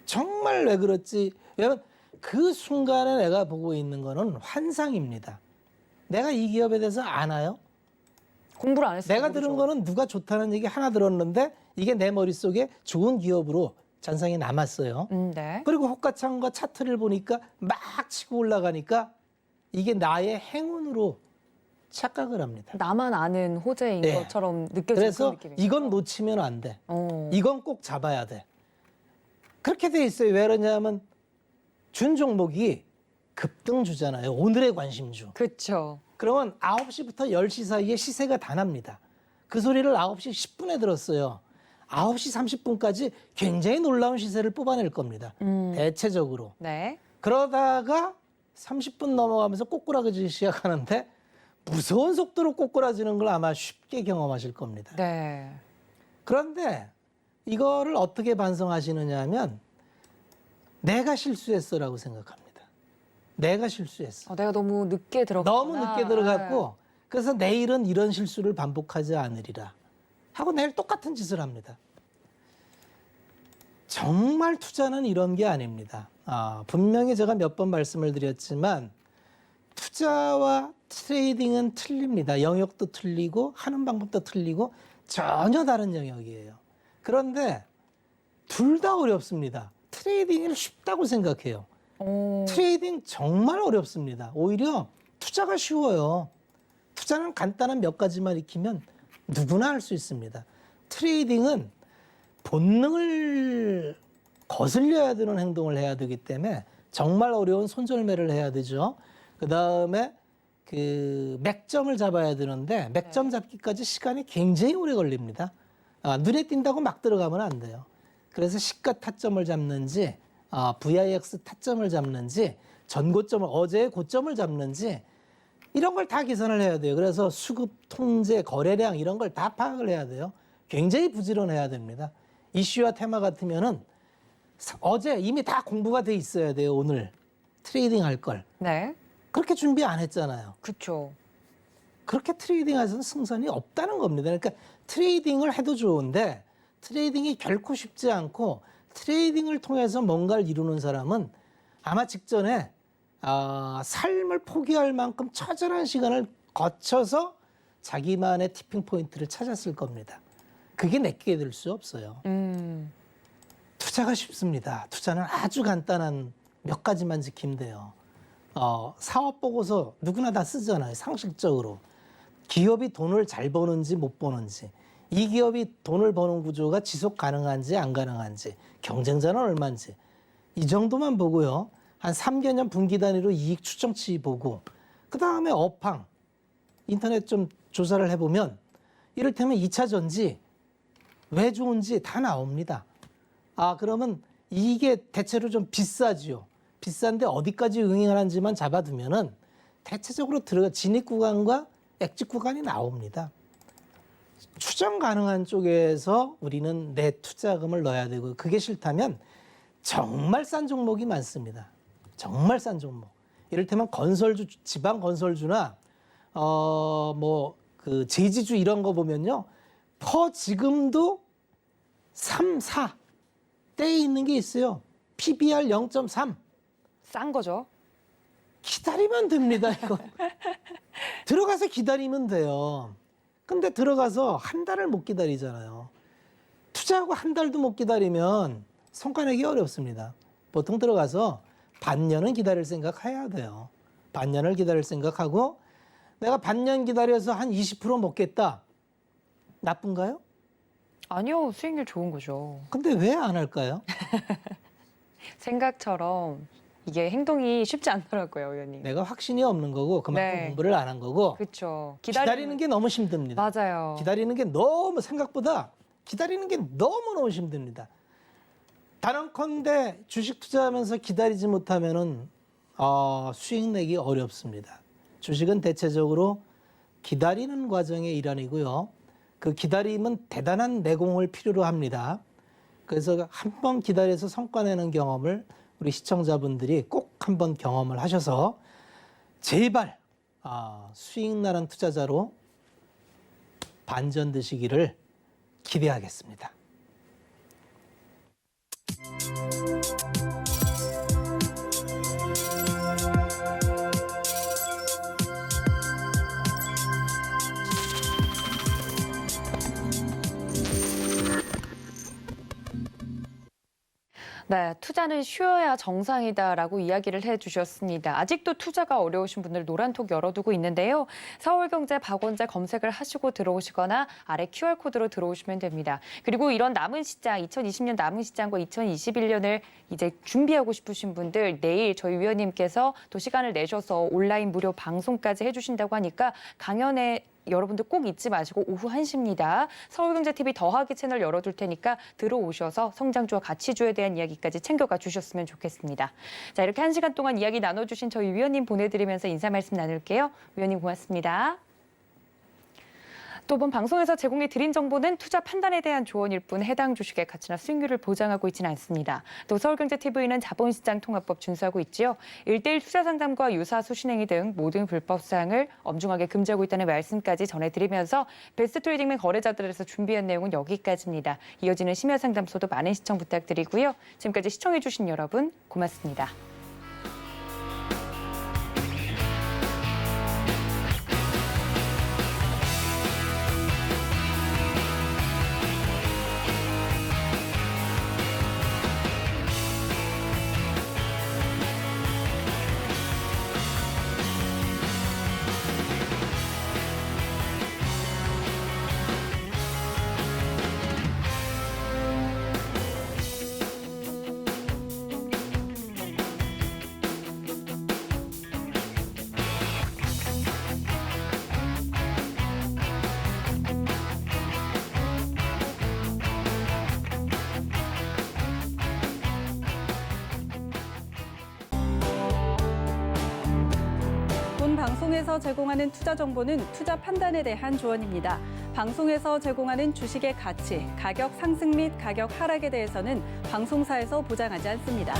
정말 왜 그랬지? 왜냐면 그 순간에 내가 보고 있는 거는 환상입니다. 내가 이 기업에 대해서 아나요? 공부를 안 했어요. 내가 들은 거는 누가 좋다는 얘기 하나 들었는데 이게 내 머릿속에 좋은 기업으로 잔상이 남았어요. 네. 그리고 호가창과 차트를 보니까 막 치고 올라가니까 이게 나의 행운으로 착각을 합니다. 나만 아는 호재인 것처럼 느껴지는 그래서 그런 느낌이죠. 이건 놓치면 안 돼. 이건 꼭 잡아야 돼. 그렇게 돼 있어요. 왜 그러냐면 준 종목이 급등주잖아요. 오늘의 관심주. 그렇죠. 그러면 9시부터 10시 사이에 시세가 다 납니다. 그 소리를 9시 10분에 들었어요. 9시 30분까지 굉장히 놀라운 시세를 뽑아낼 겁니다. 대체적으로. 네. 그러다가 30분 넘어가면서 꼬꾸라지기 시작하는데 무서운 속도로 꼬꾸라지는 걸 아마 쉽게 경험하실 겁니다. 네. 그런데 이거를 어떻게 반성하시느냐 하면 내가 실수했어라고 생각합니다. 내가 실수했어. 내가 너무 늦게 들어갔구나. 너무 늦게 들어갔고 그래서 내일은 이런 실수를 반복하지 않으리라 하고 내일 똑같은 짓을 합니다. 정말 투자는 이런 게 아닙니다. 분명히 제가 몇 번 말씀을 드렸지만 투자와 트레이딩은 틀립니다. 영역도 틀리고 하는 방법도 틀리고 전혀 다른 영역이에요. 그런데 둘 다 어렵습니다. 트레이딩을 쉽다고 생각해요. 트레이딩 정말 어렵습니다. 오히려 투자가 쉬워요. 투자는 간단한 몇 가지만 익히면 누구나 할 수 있습니다. 트레이딩은 본능을 거슬려야 되는 행동을 해야 되기 때문에 정말 어려운 손절매를 해야 되죠. 그 다음에 그 맥점을 잡아야 되는데 맥점 잡기까지 시간이 굉장히 오래 걸립니다. 눈에 띈다고 막 들어가면 안 돼요. 그래서 시가 타점을 잡는지 VIX 타점을 잡는지 전고점을 어제의 고점을 잡는지 이런 걸 다 계산을 해야 돼요. 그래서 수급, 통제, 거래량 이런 걸 다 파악을 해야 돼요. 굉장히 부지런해야 됩니다. 이슈와 테마 같으면은 어제 이미 다 공부가 돼 있어야 돼요. 오늘 트레이딩 할 걸. 네. 그렇게 준비 안 했잖아요. 그렇죠. 그렇게 트레이딩에서는 승산이 없다는 겁니다. 그러니까 트레이딩을 해도 좋은데 트레이딩이 결코 쉽지 않고 트레이딩을 통해서 뭔가를 이루는 사람은 아마 직전에 삶을 포기할 만큼 처절한 시간을 거쳐서 자기만의 티핑 포인트를 찾았을 겁니다. 그게 내게 될 수 없어요. 투자가 쉽습니다. 투자는 아주 간단한 몇 가지만 지키면 돼요. 사업 보고서 누구나 다 쓰잖아요. 상식적으로. 기업이 돈을 잘 버는지 못 버는지, 이 기업이 돈을 버는 구조가 지속 가능한지 안 가능한지, 경쟁자는 얼마인지 이 정도만 보고요. 한 3개년 분기 단위로 이익 추정치 보고 그 다음에 업황, 인터넷 좀 조사를 해보면 이를테면 2차 전지 왜 좋은지 다 나옵니다. 그러면 이게 대체로 좀 비싸지요. 비싼데 어디까지 응행하는지만 잡아두면은 대체적으로 진입 구간과 엑짓 구간이 나옵니다. 추정 가능한 쪽에서 우리는 내 투자금을 넣어야 되고 그게 싫다면 정말 싼 종목이 많습니다. 정말 싼 종목. 이를테면 건설주, 지방 건설주나 그 제지주 이런 거 보면요. 지금도 3, 4 때에 있는 게 있어요. PBR 0.3. 싼 거죠. 기다리면 됩니다, 이거. 들어가서 기다리면 돼요. 근데 들어가서 한 달을 못 기다리잖아요. 투자하고 한 달도 못 기다리면 성과 내기 어렵습니다. 보통 들어가서 반년은 기다릴 생각해야 돼요. 반년을 기다릴 생각하고 내가 반년 기다려서 한 20% 먹겠다. 나쁜가요? 아니요, 수익률 좋은 거죠. 근데 왜 안 할까요? 생각처럼 이게 행동이 쉽지 않더라고요, 의원님. 내가 확신이 없는 거고 그만큼 네. 공부를 안 한 거고 그렇죠. 기다리는 게 너무 힘듭니다. 맞아요. 기다리는 게 너무 생각보다 기다리는 게 너무너무 힘듭니다. 단언컨대 주식 투자하면서 기다리지 못하면은 수익 내기 어렵습니다. 주식은 대체적으로 기다리는 과정의 일환이고요. 그 기다림은 대단한 내공을 필요로 합니다. 그래서 한 번 기다려서 성과 내는 경험을 우리 시청자분들이 꼭 한번 경험을 하셔서 제발 수익 나는 투자자로 반전되시기를 기대하겠습니다. 네, 투자는 쉬어야 정상이다라고 이야기를 해주셨습니다. 아직도 투자가 어려우신 분들 노란톡 열어두고 있는데요. 서울경제 박원재 검색을 하시고 들어오시거나 아래 QR코드로 들어오시면 됩니다. 그리고 이런 남은 시장, 2020년 남은 시장과 2021년을 이제 준비하고 싶으신 분들 내일 저희 위원님께서 또 시간을 내셔서 온라인 무료 방송까지 해주신다고 하니까 강연에 여러분들 꼭 잊지 마시고 오후 1시입니다. 서울경제TV 더하기 채널 열어둘 테니까 들어오셔서 성장주와 가치주에 대한 이야기까지 챙겨가 주셨으면 좋겠습니다. 자, 이렇게 1시간 동안 이야기 나눠주신 저희 위원님 보내드리면서 인사 말씀 나눌게요. 위원님 고맙습니다. 또 이번 방송에서 제공해 드린 정보는 투자 판단에 대한 조언일 뿐 해당 주식의 가치나 수익률을 보장하고 있지는 않습니다. 또 서울경제TV는 자본시장 통합법 준수하고 있지요. 1:1 투자 상담과 유사 수신행위 등 모든 불법 사항을 엄중하게 금지하고 있다는 말씀까지 전해드리면서 베스트 트레이딩맨 거래자들에서 준비한 내용은 여기까지입니다. 이어지는 심야 상담소도 많은 시청 부탁드리고요. 지금까지 시청해주신 여러분 고맙습니다. 본 방송에서 제공하는 투자 정보는 투자 판단에 대한 조언입니다. 방송에서 제공하는 주식의 가치, 가격 상승 및 가격 하락에 대해서는 방송사에서 보장하지 않습니다.